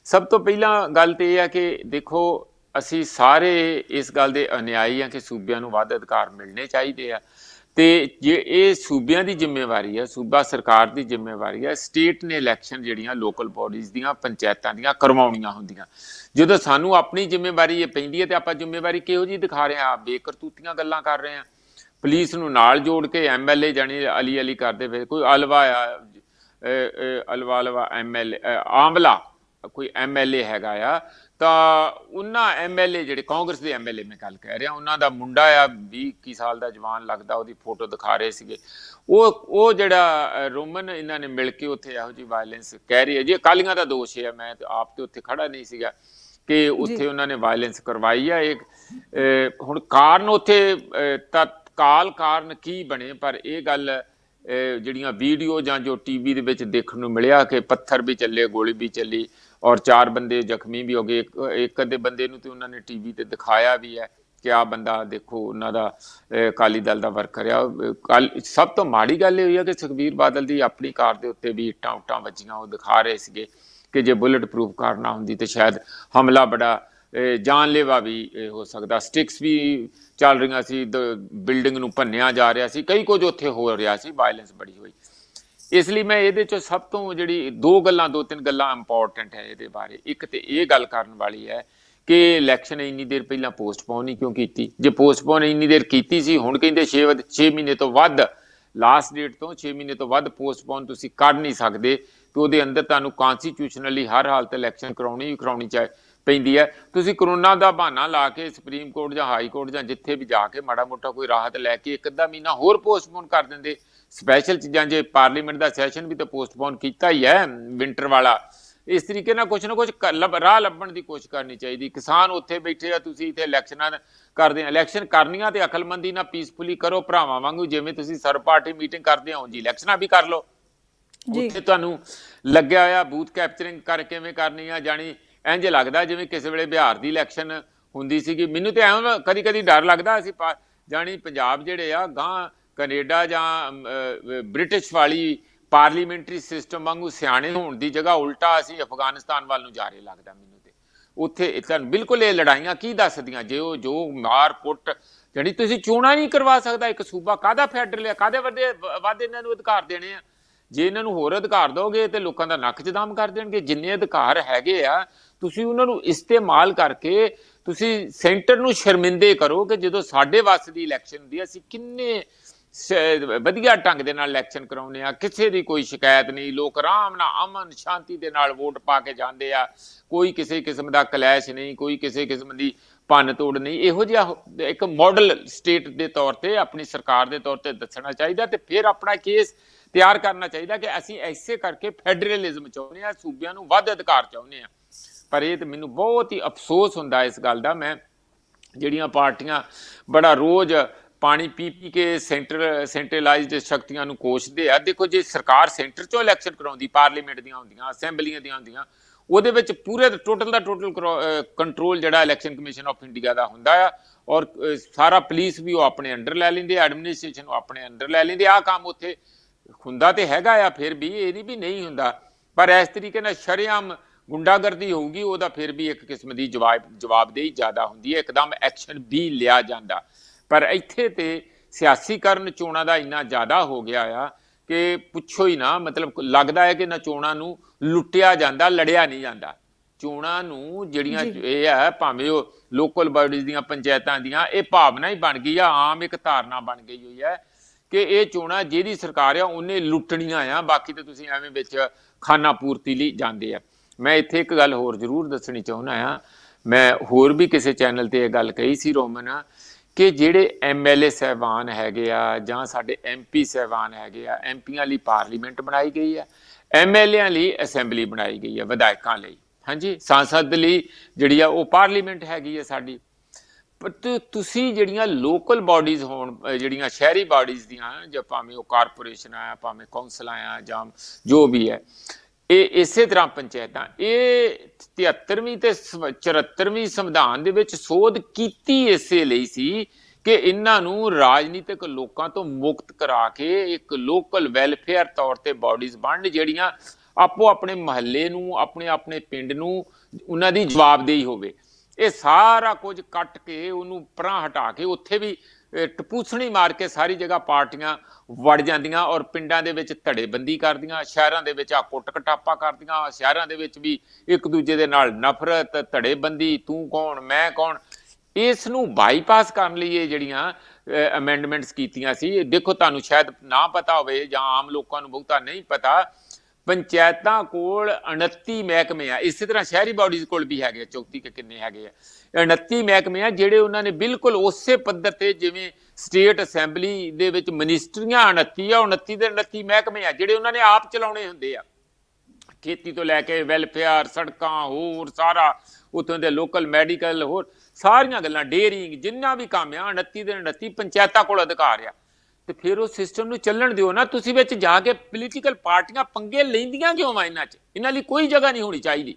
B: ਸਭ ਤੋਂ ਪਹਿਲਾਂ ਗੱਲ ਤੇ ਇਹ ਆ ਕਿ ਦੇਖੋ, ਅਸੀਂ ਸਾਰੇ ਇਸ ਗੱਲ ਦੇ ਅਨਿਆਈ ਆ ਕਿ ਸੂਬਿਆਂ ਨੂੰ ਵੱਧ ਅਧਿਕਾਰ ਮਿਲਣੇ ਚਾਹੀਦੇ ਆ। ਤੇ ਜੇ ਇਹ ਸੂਬਿਆਂ ਦੀ ਜ਼ਿੰਮੇਵਾਰੀ ਹੈ, ਸੂਬਾ ਸਰਕਾਰ ਦੀ ਜ਼ਿੰਮੇਵਾਰੀ ਹੈ, ਸਟੇਟ ਨੇ ਇਲੈਕਸ਼ਨ ਜਿਹੜੀਆਂ ਲੋਕਲ ਬੋਡੀਜ਼ ਦੀਆਂ, ਪੰਚਾਇਤਾਂ ਦੀਆਂ ਕਰਵਾਉਣੀਆਂ ਹੁੰਦੀਆਂ। ਜਦੋਂ ਸਾਨੂੰ ਆਪਣੀ ਜ਼ਿੰਮੇਵਾਰੀ ਇਹ ਪੈਂਦੀ ਹੈ ਤੇ ਆਪਾਂ ਜ਼ਿੰਮੇਵਾਰੀ ਕਿਹੋ ਜਿਹੀ ਦਿਖਾ ਰਹੇ ਹਾਂ? ਬੇਕਰਤੂਤੀਆਂ ਗੱਲਾਂ ਕਰ ਰਹੇ ਹਾਂ। ਪੁਲਿਸ ਨੂੰ ਨਾਲ ਜੋੜ ਕੇ ਐਮਐਲਏ ਜਾਣੀ ਅਲੀ ਅਲੀ ਕਰਦੇ ਫਿਰ ਕੋਈ ਅਲਵਾ ਆ, ਅਲਵਾ ਐਮਐਲਏ ਆਮਲਾ ਕੋਈ ਐਮਐਲਏ ਹੈਗਾ ਆ, ਤਾਂ ਉਹਨਾਂ ਐਮਐਲਏ ਜਿਹੜੇ ਕਾਂਗਰਸ ਦੇ ਐਮਐਲਏ ਮੈਂ ਗੱਲ ਕਹਿ ਰਿਹਾ, ਉਹਨਾਂ ਦਾ ਮੁੰਡਾ ਆ 20-21 ਸਾਲ ਦਾ ਜਵਾਨ ਲੱਗਦਾ, ਉਹਦੀ ਫੋਟੋ ਦਿਖਾ ਰਹੇ ਸੀਗੇ। ਉਹ ਜਿਹੜਾ ਰੋਮਨ ਇਹਨਾਂ ਨੇ ਮਿਲ ਕੇ ਉੱਥੇ ਇਹੋ ਜਿਹੀ ਵਾਇਲੈਂਸ ਕਹਿ ਰਹੀ ਹੈ ਜੀ, ਅਕਾਲੀਆਂ ਦਾ ਦੋਸ਼ ਹੈ। ਮੈਂ ਆਪ ਤੇ ਉੱਥੇ ਖੜਾ ਨਹੀਂ ਸੀਗਾ ਕਿ ਉੱਥੇ ਉਹਨਾਂ ਨੇ ਵਾਇਲੈਂਸ ਕਰਵਾਈ ਆ। ਹੁਣ ਕਾਰਨ ਉੱਥੇ ਤਤਕਾਲ ਕਾਰਨ ਕੀ ਬਣੇ, ਪਰ ਇਹ ਗੱਲ ਜਿਹੜੀਆਂ ਵੀਡੀਓ ਜਾਂ ਜੋ ਟੀਵੀ ਦੇ ਵਿੱਚ ਦੇਖਣ ਨੂੰ ਮਿਲਿਆ ਕਿ ਪੱਥਰ ਵੀ ਚੱਲੇ, ਗੋਲੀ ਵੀ ਚੱਲੀ ਔਰ 4 ਬੰਦੇ ਜ਼ਖਮੀ ਵੀ ਹੋ ਗਏ। ਇੱਕ ਅੱਧੇ ਬੰਦੇ ਨੂੰ ਤੇ ਉਹਨਾਂ ਨੇ ਟੀਵੀ ਤੇ ਦਿਖਾਇਆ ਵੀ ਹੈ ਕਿ ਆਹ ਬੰਦਾ ਦੇਖੋ ਉਹਨਾਂ ਦਾ ਅਕਾਲੀ ਦਲ ਦਾ ਵਰਕਰ ਆ। ਸਭ ਤੋਂ ਮਾੜੀ ਗੱਲ ਇਹ ਹੋਈ ਹੈ ਕਿ ਸੁਖਬੀਰ ਬਾਦਲ ਦੀ ਆਪਣੀ ਕਾਰ ਦੇ ਉੱਤੇ ਵੀ ਇੱਟਾਂ ਉੱਟਾਂ ਵੱਜੀਆਂ। ਉਹ ਦਿਖਾ ਰਹੇ ਸੀਗੇ ਕਿ ਜੇ ਬੁਲਟ ਪ੍ਰੂਫ ਕਾਰ ਨਾ ਹੁੰਦੀ ਤੇ ਸ਼ਾਇਦ ਹਮਲਾ ਬੜਾ ਜਾਨਲੇਵਾ ਵੀ ਹੋ ਸਕਦਾ। ਸਟਿਕਸ ਵੀ ਚੱਲ ਰਹੀਆਂ ਸੀ, ਬਿਲਡਿੰਗ ਨੂੰ ਭੰਨਿਆ ਜਾ ਰਿਹਾ ਸੀ, ਕਈ ਕੁਝ ਉੱਥੇ ਹੋ ਰਿਹਾ ਸੀ, ਵਾਇਲੈਂਸ ਬੜੀ ਹੋਈ। ਇਸ ਲਈ ਮੈਂ ਇਹਦੇ 'ਚੋਂ ਸਭ ਤੋਂ ਜਿਹੜੀ 2-3 ਗੱਲਾਂ ਇੰਪੋਰਟੈਂਟ ਹੈ ਇਹਦੇ ਬਾਰੇ। ਇੱਕ ਤੇ ਇਹ ਗੱਲ ਕਰਨ ਵਾਲੀ ਹੈ ਕਿ ਇਲੈਕਸ਼ਨ ਇੰਨੀ ਦੇਰ ਪਹਿਲਾਂ ਪੋਸਟਪੋਨ ਨਹੀਂ ਕਿਉਂ ਕੀਤੀ? ਜੇ ਪੋਸਟਪੋਨ ਇੰਨੀ ਦੇਰ ਕੀਤੀ ਸੀ, ਹੁਣ ਕਹਿੰਦੇ 6 ਮਹੀਨੇ ਤੋਂ ਵੱਧ, ਲਾਸਟ ਡੇਟ ਤੋਂ 6 ਮਹੀਨੇ ਤੋਂ ਵੱਧ ਪੋਸਟਪੋਨ ਤੁਸੀਂ ਕਰ ਨਹੀਂ ਸਕਦੇ, ਤੇ ਉਹਦੇ ਅੰਦਰ ਤੁਹਾਨੂੰ ਕੌਨਸਟੀਟਿਊਸ਼ਨਲੀ ਹਰ ਹਾਲਤ ਇਲੈਕਸ਼ਨ ਕਰਾਉਣੀ ਪੈਂਦੀ ਹੈ। ਤੁਸੀਂ ਕਰੋਨਾ ਦਾ ਬਹਾਨਾ ਲਾ ਕੇ ਸੁਪਰੀਮ ਕੋਰਟ ਜਾਂ ਹਾਈ ਕੋਰਟ ਜਾਂ ਜਿੱਥੇ ਵੀ ਜਾ ਕੇ ਮਾੜਾ ਮੋਟਾ ਕੋਈ ਰਾਹਤ ਲੈ ਕੇ 1-ਅੱਧਾ ਮਹੀਨਾ ਹੋਰ ਪੋਸਟਪੋਨ ਕਰ ਦਿੰਦੇ। ਸਪੈਸ਼ਲ ਚੀਜ਼ਾਂ, ਜੇ ਪਾਰਲੀਮੈਂਟ ਦਾ ਸੈਸ਼ਨ ਵੀ ਤਾਂ ਪੋਸਟਪੋਨ ਕੀਤਾ ਹੀ ਹੈ ਵਿੰਟਰ ਵਾਲਾ। ਇਸ ਤਰੀਕੇ ਨਾਲ ਕੁਛ ਨਾ ਕੁਛ ਰਾਹ ਲੱਭਣ ਦੀ ਕੋਸ਼ਿਸ਼ ਕਰਨੀ ਚਾਹੀਦੀ। ਕਿਸਾਨ ਉੱਥੇ ਬੈਠੇ ਆ, ਤੁਸੀਂ ਇੱਥੇ ਇਲੈਕਸ਼ਨਾਂ ਕਰਦੇ ਆ। ਇਲੈਕਸ਼ਨ ਕਰਨੀਆਂ ਤੇ ਅਕਲਮੰਦੀ ਨਾਲ ਪੀਸਫੁਲੀ ਕਰੋ, ਭਰਾਵਾਂ ਵਾਂਗੂ। ਜਿਵੇਂ ਤੁਸੀਂ ਸਰਬ ਪਾਰਟੀ ਮੀਟਿੰਗ ਕਰਦੇ ਹੋ ਜੀ ਇਲੈਕਸ਼ਨਾਂ ਵੀ ਕਰ ਲਓ। ਉੱਥੇ ਤੁਹਾਨੂੰ ਲੱਗਿਆ ਹੋਇਆ ਬੂਥ ਕੈਪਚਰਿੰਗ ਕਿਵੇਂ ਕਰਨੀ ਆ, ਜਾਣੀ ਇੰਝ ਲੱਗਦਾ ਜਿਵੇਂ ਕਿਸੇ ਵੇਲੇ ਬਿਹਾਰ ਦੀ ਇਲੈਕਸ਼ਨ ਹੁੰਦੀ ਸੀਗੀ। ਮੈਨੂੰ ਤੇ ਐਵੇਂ ਕਦੀ ਡਰ ਲੱਗਦਾ ਅਸੀਂ ਜਾਣੀ ਪੰਜਾਬ ਜਿਹੜੇ ਆ ਗਾਂ ਕੈਨੇਡਾ ਜਾਂ ਬ੍ਰਿਟਿਸ਼ ਵਾਲੀ ਪਾਰਲੀਮੈਂਟਰੀ ਸਿਸਟਮ ਵਾਂਗੂ ਸਿਆਣੇ ਹੋਣ ਦੀ ਜਗ੍ਹਾ ਉਲਟਾ ਅਸੀਂ ਅਫਗਾਨਿਸਤਾਨ ਵੱਲ ਨੂੰ ਜਾ ਰਹੇ ਲੱਗਦਾ ਮੈਨੂੰ ਤੇ। ਉੱਥੇ ਤੁਹਾਨੂੰ ਬਿਲਕੁਲ ਇਹ ਲੜਾਈਆਂ ਕੀ ਦੱਸਦੀਆਂ ਜੇ ਉਹ ਜੋ ਮਾਰ ਕੁੱਟ ਜਿਹੜੀ ਤੁਸੀਂ ਚੋਣਾਂ ਨਹੀਂ ਕਰਵਾ ਸਕਦਾ ਇੱਕ ਸੂਬਾ ਕਾਹਦਾ ਫੈਡਰਲ ਆ ਕਾਹਦੇ ਵੱਧ ਇਹਨਾਂ ਨੂੰ ਅਧਿਕਾਰ ਦੇਣੇ ਆ ਜੇ ਇਹਨਾਂ ਨੂੰ ਹੋਰ ਅਧਿਕਾਰ ਦੋਗੇ ਤੇ ਲੋਕਾਂ ਦਾ ਨੱਕ ਜਦਾਮ ਕਰ ਦੇਣਗੇ ਜਿੰਨੇ ਅਧਿਕਾਰ ਹੈਗੇ ਆ ਤੁਸੀਂ ਉਹਨਾਂ ਨੂੰ ਇਸਤੇਮਾਲ ਕਰਕੇ ਤੁਸੀਂ ਸੈਂਟਰ ਨੂੰ ਸ਼ਰਮਿੰਦੇ ਕਰੋ ਕਿ ਜਦੋਂ ਸਾਡੇ ਵੱਸ ਦੀ ਇਲੈਕਸ਼ਨ ਹੁੰਦੀ ਅਸੀਂ ਕਿੰਨੇ ਵਧੀਆ ਢੰਗ ਦੇ ਨਾਲ ਇਲੈਕਸ਼ਨ ਕਰਾਉਂਦੇ ਆ ਕਿਸੇ ਦੀ ਕੋਈ ਸ਼ਿਕਾਇਤ ਨਹੀਂ ਲੋਕ ਆਰਾਮ ਨਾਲ ਅਮਨ ਸ਼ਾਂਤੀ ਦੇ ਨਾਲ ਵੋਟ ਪਾ ਕੇ ਜਾਂਦੇ ਆ ਕੋਈ ਕਿਸੇ ਕਿਸਮ ਦਾ ਕਲੈਸ਼ ਨਹੀਂ ਕੋਈ ਕਿਸੇ ਕਿਸਮ ਦੀ ਭੰਨ ਤੋੜ ਨਹੀਂ ਇਹੋ ਜਿਹਾ ਇੱਕ ਮਾਡਲ ਸਟੇਟ ਦੇ ਤੌਰ ਤੇ ਆਪਣੀ ਸਰਕਾਰ ਦੇ ਤੌਰ ਤੇ ਦੱਸਣਾ ਚਾਹੀਦਾ ਤੇ ਫਿਰ ਆਪਣਾ ਕੇਸ ਤਿਆਰ ਕਰਨਾ ਚਾਹੀਦਾ ਕਿ ਅਸੀਂ ਐਸੇ ਕਰਕੇ ਫੈਡਰਲਿਜ਼ਮ ਚਾਹੁੰਦੇ ਆ ਸੂਬਿਆਂ ਨੂੰ ਵੱਧ ਅਧਿਕਾਰ ਚਾਹੁੰਦੇ ਆ ਪਰ ਇਹ ਤੇ ਮੈਨੂੰ ਬਹੁਤ ਹੀ ਅਫਸੋਸ ਹੁੰਦਾ ਇਸ ਗੱਲ ਦਾ ਮੈਂ ਜਿਹੜੀਆਂ ਪਾਰਟੀਆਂ ਬੜਾ ਰੋਜ਼ ਪਾਣੀ ਪੀ ਪੀ ਕੇ ਸੈਂਟਰਲਾਈਜ਼ਡ ਸ਼ਕਤੀਆਂ ਨੂੰ ਕੋਸ਼ਦੇ ਆ ਦੇਖੋ ਜੇ ਸਰਕਾਰ ਸੈਂਟਰ ਚੋਂ ਇਲੈਕਸ਼ਨ ਕਰਾਉਂਦੀ ਪਾਰਲੀਮੈਂਟ ਦੀਆਂ ਹੁੰਦੀਆਂ ਅਸੈਂਬਲੀਆਂ ਦੀਆਂ ਹੁੰਦੀਆਂ ਉਹਦੇ ਵਿੱਚ ਪੂਰੇ ਟੋਟਲ ਦਾ ਟੋਟਲ ਕੰਟਰੋਲ ਜਿਹੜਾ ਇਲੈਕਸ਼ਨ ਕਮਿਸ਼ਨ ਆਫ ਇੰਡੀਆ ਦਾ ਹੁੰਦਾ ਆ ਔਰ ਸਾਰਾ ਪੁਲਿਸ ਵੀ ਉਹ ਆਪਣੇ ਅੰਡਰ ਲੈ ਲੈਂਦੇ ਐਡਮਿਨਿਸਟ੍ਰੇਸ਼ਨ ਉਹ ਆਪਣੇ ਅੰਡਰ ਲੈ ਲੈਂਦੇ ਆਹ ਕੰਮ ਉੱਥੇ ਹੁੰਦਾ ਤੇ ਹੈਗਾ ਆ ਫਿਰ ਵੀ ਇਹ ਨਹੀਂ ਵੀ ਨਹੀਂ ਹੁੰਦਾ ਪਰ ਇਸ ਤਰੀਕੇ ਨਾਲ ਸ਼ਰੇਆਮ ਗੁੰਡਾਗਰਦੀ ਹੋਊਗੀ ਉਹਦਾ ਫਿਰ ਵੀ ਇੱਕ ਕਿਸਮ ਦੀ ਜਵਾਬਦੇਹੀ ਜ਼ਿਆਦਾ ਹੁੰਦੀ ਹੈ ਇੱਕਦਮ ਐਕਸ਼ਨ ਵੀ ਲਿਆ ਜਾਂਦਾ ਪਰ ਇੱਥੇ ਤੇ ਸਿਆਸੀਕਰਨ ਚੋਣਾਂ ਦਾ ਇੰਨਾ ਜ਼ਿਆਦਾ ਹੋ ਗਿਆ ਆ ਕਿ ਪੁੱਛੋ ਹੀ ਨਾ ਮਤਲਬ ਲੱਗਦਾ ਹੈ ਕਿ ਨਾ ਚੋਣਾਂ ਨੂੰ ਲੁੱਟਿਆ ਜਾਂਦਾ ਲੜਿਆ ਨਹੀਂ ਜਾਂਦਾ ਚੋਣਾਂ ਨੂੰ ਜਿਹੜੀਆਂ ਇਹ ਹੈ ਭਾਵੇਂ ਉਹ ਲੋਕਲ ਬਾਡੀਜ਼ ਦੀਆਂ ਪੰਚਾਇਤਾਂ ਦੀਆਂ ਇਹ ਭਾਵਨਾ ਹੀ ਬਣ ਗਈ ਆ ਆਮ ਇੱਕ ਧਾਰਨਾ ਬਣ ਗਈ ਹੋਈ ਹੈ ਕਿ ਇਹ ਚੋਣਾਂ ਜਿਹਦੀ ਸਰਕਾਰ ਆ ਉਹਨੇ ਲੁੱਟਣੀਆਂ ਆ ਬਾਕੀ ਤਾਂ ਤੁਸੀਂ ਐਵੇਂ ਵਿੱਚ ਖਾਨਾ ਪੂਰਤੀ ਲਈ ਜਾਂਦੇ ਆ ਮੈਂ ਇੱਥੇ ਇੱਕ ਗੱਲ ਹੋਰ ਜ਼ਰੂਰ ਦੱਸਣੀ ਚਾਹੁੰਦਾ ਆ ਮੈਂ ਹੋਰ ਵੀ ਕਿਸੇ ਚੈਨਲ ਤੇ ਇਹ ਗੱਲ ਕਹੀ ਸੀ ਰੋਮਨ ਕਿ ਜਿਹੜੇ MLA ਸਾਹਿਬਾਨ ਹੈਗੇ ਆ ਜਾਂ ਸਾਡੇ MP ਸਾਹਿਬਾਨ ਹੈਗੇ ਆ MPਆਂ ਲਈ ਪਾਰਲੀਮੈਂਟ ਬਣਾਈ ਗਈ ਆ MLAਆਂ ਲਈ ਅਸੈਂਬਲੀ ਬਣਾਈ ਗਈ ਆ ਵਿਧਾਇਕਾਂ ਲਈ ਹਾਂਜੀ ਸੰਸਦ ਲਈ ਜਿਹੜੀ ਆ ਉਹ ਪਾਰਲੀਮੈਂਟ ਹੈਗੀ ਆ ਸਾਡੀ ਪਰ ਤੁਸੀਂ ਜਿਹੜੀਆਂ ਲੋਕਲ ਬਾਡੀਜ਼ ਹੋਣ ਜਿਹੜੀਆਂ ਸ਼ਹਿਰੀ ਬਾਡੀਜ਼ ਦੀਆਂ ਜਾਂ ਭਾਵੇਂ ਉਹ ਕਾਰਪੋਰੇਸ਼ਨ ਆ ਭਾਵੇਂ ਕੌਂਸਲਾਂ ਆ ਜਾਂ ਜੋ ਵੀ ਹੈ ਇਹ ਇਸੇ ਤਰ੍ਹਾਂ ਪੰਚਾਇਤਾਂ ਇਹ 73ਵੀਂ ਤੇ 74ਵੀਂ ਸੰਵਿਧਾਨ ਦੇ ਵਿੱਚ ਸੋਧ ਕੀਤੀ ਇਸੇ ਲਈ ਸੀ ਕਿ ਇਹਨਾਂ ਨੂੰ ਰਾਜਨੀਤਿਕ ਲੋਕਾਂ ਤੋਂ ਮੁਕਤ ਕਰਾ ਕੇ ਇੱਕ ਲੋਕਲ ਵੈਲਫੇਅਰ ਤੌਰ ਤੇ ਬਾਡੀਜ਼ ਬਣਨ ਜਿਹੜੀਆਂ ਆਪੋ ਆਪਣੇ ਮਹੱਲੇ ਨੂੰ ਆਪਣੇ ਆਪਣੇ ਪਿੰਡ ਨੂੰ ਉਹਨਾਂ ਦੀ ਜਵਾਬਦੇਹੀ ਹੋਵੇ ਇਹ ਸਾਰਾ ਕੁਝ ਕੱਟ ਕੇ ਉਹਨੂੰ ਪਰਾਂ ਹਟਾ ਕੇ ਉੱਥੇ ਵੀ ਟਪੂਸਣੀ ਮਾਰ ਕੇ ਸਾਰੀ ਜਗ੍ਹਾ ਪਾਰਟੀਆਂ ਵੜ ਜਾਂਦੀਆਂ ਔਰ ਪਿੰਡਾਂ ਦੇ ਵਿੱਚ ਧੜੇਬੰਦੀ ਕਰਦੀਆਂ ਸ਼ਹਿਰਾਂ ਦੇ ਵਿੱਚ ਆ ਕੁੱਟ ਕਟਾਪਾ ਕਰਦੀਆਂ ਸ਼ਹਿਰਾਂ ਦੇ ਵਿੱਚ ਵੀ ਇੱਕ ਦੂਜੇ ਦੇ ਨਾਲ ਨਫ਼ਰਤ ਧੜੇਬੰਦੀ ਤੂੰ ਕੌਣ ਮੈਂ ਕੌਣ ਇਸ ਨੂੰ ਬਾਈਪਾਸ ਕਰਨ ਲਈ ਇਹ ਜਿਹੜੀਆਂ ਅਮੈਂਡਮੈਂਟਸ ਕੀਤੀਆਂ ਸੀ ਦੇਖੋ ਤੁਹਾਨੂੰ ਸ਼ਾਇਦ ਨਾ ਪਤਾ ਹੋਵੇ ਜਾਂ ਆਮ ਲੋਕਾਂ ਨੂੰ ਬਹੁਤਾ ਨਹੀਂ ਪਤਾ ਪੰਚਾਇਤਾਂ ਕੋਲ 29 ਮਹਿਕਮੇ ਆ ਇਸੇ ਤਰ੍ਹਾਂ ਸ਼ਹਿਰੀ ਬਾਡੀਜ਼ ਕੋਲ ਵੀ ਹੈਗੇ 34 ਕਿ ਕਿੰਨੇ ਹੈਗੇ ਆ 29 ਮਹਿਕਮੇ ਆ ਜਿਹੜੇ ਉਹਨਾਂ ਨੇ ਬਿਲਕੁਲ ਉਸੇ ਪੱਧਰ ਤੇ ਜਿਵੇਂ ਸਟੇਟ ਅਸੈਂਬਲੀ ਦੇ ਵਿੱਚ ਮਨਿਸਟਰੀਆਂ 29 ਆ 29 ਦੇ 29 ਮਹਿਕਮੇ ਆ ਜਿਹੜੇ ਉਹਨਾਂ ਨੇ ਆਪ ਚਲਾਉਣੇ ਹੁੰਦੇ ਆ ਖੇਤੀ ਤੋਂ ਲੈ ਕੇ ਵੈਲਫੇਅਰ ਸੜਕਾਂ ਹੋਰ ਸਾਰਾ ਉੱਥੋਂ ਦੇ ਲੋਕਲ ਮੈਡੀਕਲ ਹੋਰ ਸਾਰੀਆਂ ਗੱਲਾਂ ਡੇਅਰਿੰਗ ਜਿੰਨਾ ਵੀ ਕੰਮ ਆ 29 ਦੇ 29 ਪੰਚਾਇਤਾਂ ਕੋਲ ਅਧਿਕਾਰ ਆ ਤੇ ਫਿਰ ਉਹ ਸਿਸਟਮ ਨੂੰ ਚੱਲਣ ਦਿਓ ਨਾ ਤੁਸੀਂ ਵਿੱਚ ਜਾ ਕੇ ਪੋਲੀਟੀਕਲ ਪਾਰਟੀਆਂ ਪੰਗੇ ਲੈਂਦੀਆਂ ਕਿਉਂ ਵਾ ਇਹਨਾਂ ਲਈ ਕੋਈ ਜਗ੍ਹਾ ਨਹੀਂ ਹੋਣੀ ਚਾਹੀਦੀ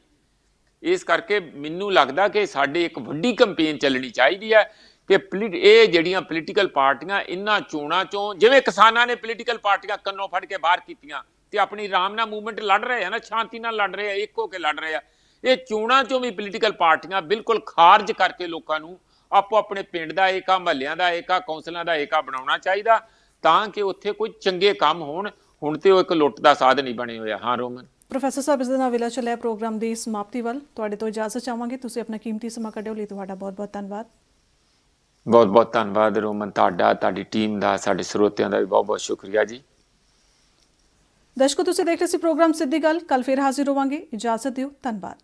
B: ਇਸ ਕਰਕੇ ਮੈਨੂੰ ਲੱਗਦਾ ਕਿ ਸਾਡੇ ਇੱਕ ਵੱਡੀ ਕੈਂਪੇਨ ਚੱਲਣੀ ਚਾਹੀਦੀ ਹੈ ਕਿ ਇਹ ਜਿਹੜੀਆਂ ਪੋਲੀਟੀਕਲ ਪਾਰਟੀਆਂ ਇਹਨਾਂ ਚੋਣਾਂ ਚੋਂ ਜਿਵੇਂ ਕਿਸਾਨਾਂ ਨੇ ਪੋਲੀਟੀਕਲ ਪਾਰਟੀਆਂ ਕੰਨੋਂ ਫੜ ਕੇ ਬਾਹਰ ਕੀਤੀਆਂ ਤੇ ਆਪਣੀ ਆਰਾਮ ਨਾਲ ਮੂਵਮੈਂਟ ਲੜ ਰਹੇ ਆ ਨਾ ਸ਼ਾਂਤੀ ਨਾਲ ਲੜ ਰਹੇ ਆ ਇੱਕ ਹੋ ਕੇ ਲੜ ਰਹੇ ਆ ਇਹ ਚੋਣਾਂ ਚੋਂ ਵੀ ਪੋਲੀਟੀਕਲ ਪਾਰਟੀਆਂ ਬਿਲਕੁਲ ਖਾਰਜ ਕਰਕੇ ਲੋਕਾਂ ਨੂੰ ਆਪੋ ਆਪਣੇ ਪਿੰਡ ਦਾ ਏਕਾ ਮਹੱਲਿਆਂ ਦਾ ਏਕਾ ਕੌਂਸਲਾਂ ਦਾ ਏਕਾ ਬਣਾਉਣਾ ਚਾਹੀਦਾ ਤਾਂ ਕਿ ਉੱਥੇ ਕੋਈ ਚੰਗੇ ਕੰਮ ਹੋਣ ਹੁਣ ਤੇ ਉਹ ਇੱਕ ਲੁੱਟ ਦਾ ਸਾਧਨ ਹੀ ਬਣੇ ਹੋਇਆ ਹਾਂ ਰੋਮਨ
A: ਪ੍ਰੋਫੈਸਰ ਸਾਹਿਬ ਇਸ ਦੇ ਨਾਲ ਵੇਲਾ ਚੱਲਿਆ ਪ੍ਰੋਗਰਾਮ ਦੀ ਸਮਾਪਤੀ ਵੱਲ ਤੁਹਾਡੇ ਤੋਂ ਇਜਾਜ਼ਤ ਚਾਹਾਂਗੇ ਤੁਸੀਂ ਆਪਣਾ ਕੀਮਤੀ ਸਮਾਂ ਕੱਢਿਓ ਲਈ ਤੁਹਾਡਾ ਬਹੁਤ ਬਹੁਤ ਧੰਨਵਾਦ
B: ਬਹੁਤ ਬਹੁਤ ਧੰਨਵਾਦ ਰੋਮਨ ਤੁਹਾਡਾ ਤੁਹਾਡੀ ਟੀਮ ਦਾ ਸਾਡੇ ਸਰੋਤਿਆਂ ਦਾ ਵੀ ਬਹੁਤ ਬਹੁਤ ਸ਼ੁਕਰੀਆ ਜੀ
A: ਦਰਸ਼ਕੋ ਤੁਸੀਂ ਦੇਖ ਰਹੇ ਸੀ ਪ੍ਰੋਗਰਾਮ ਸਿੱਧੀ ਗੱਲ ਕੱਲ ਫਿਰ ਹਾਜ਼ਰ ਹੋਵਾਂਗੇ ਇਜਾਜ਼ਤ ਦਿਓ ਧੰਨਵਾਦ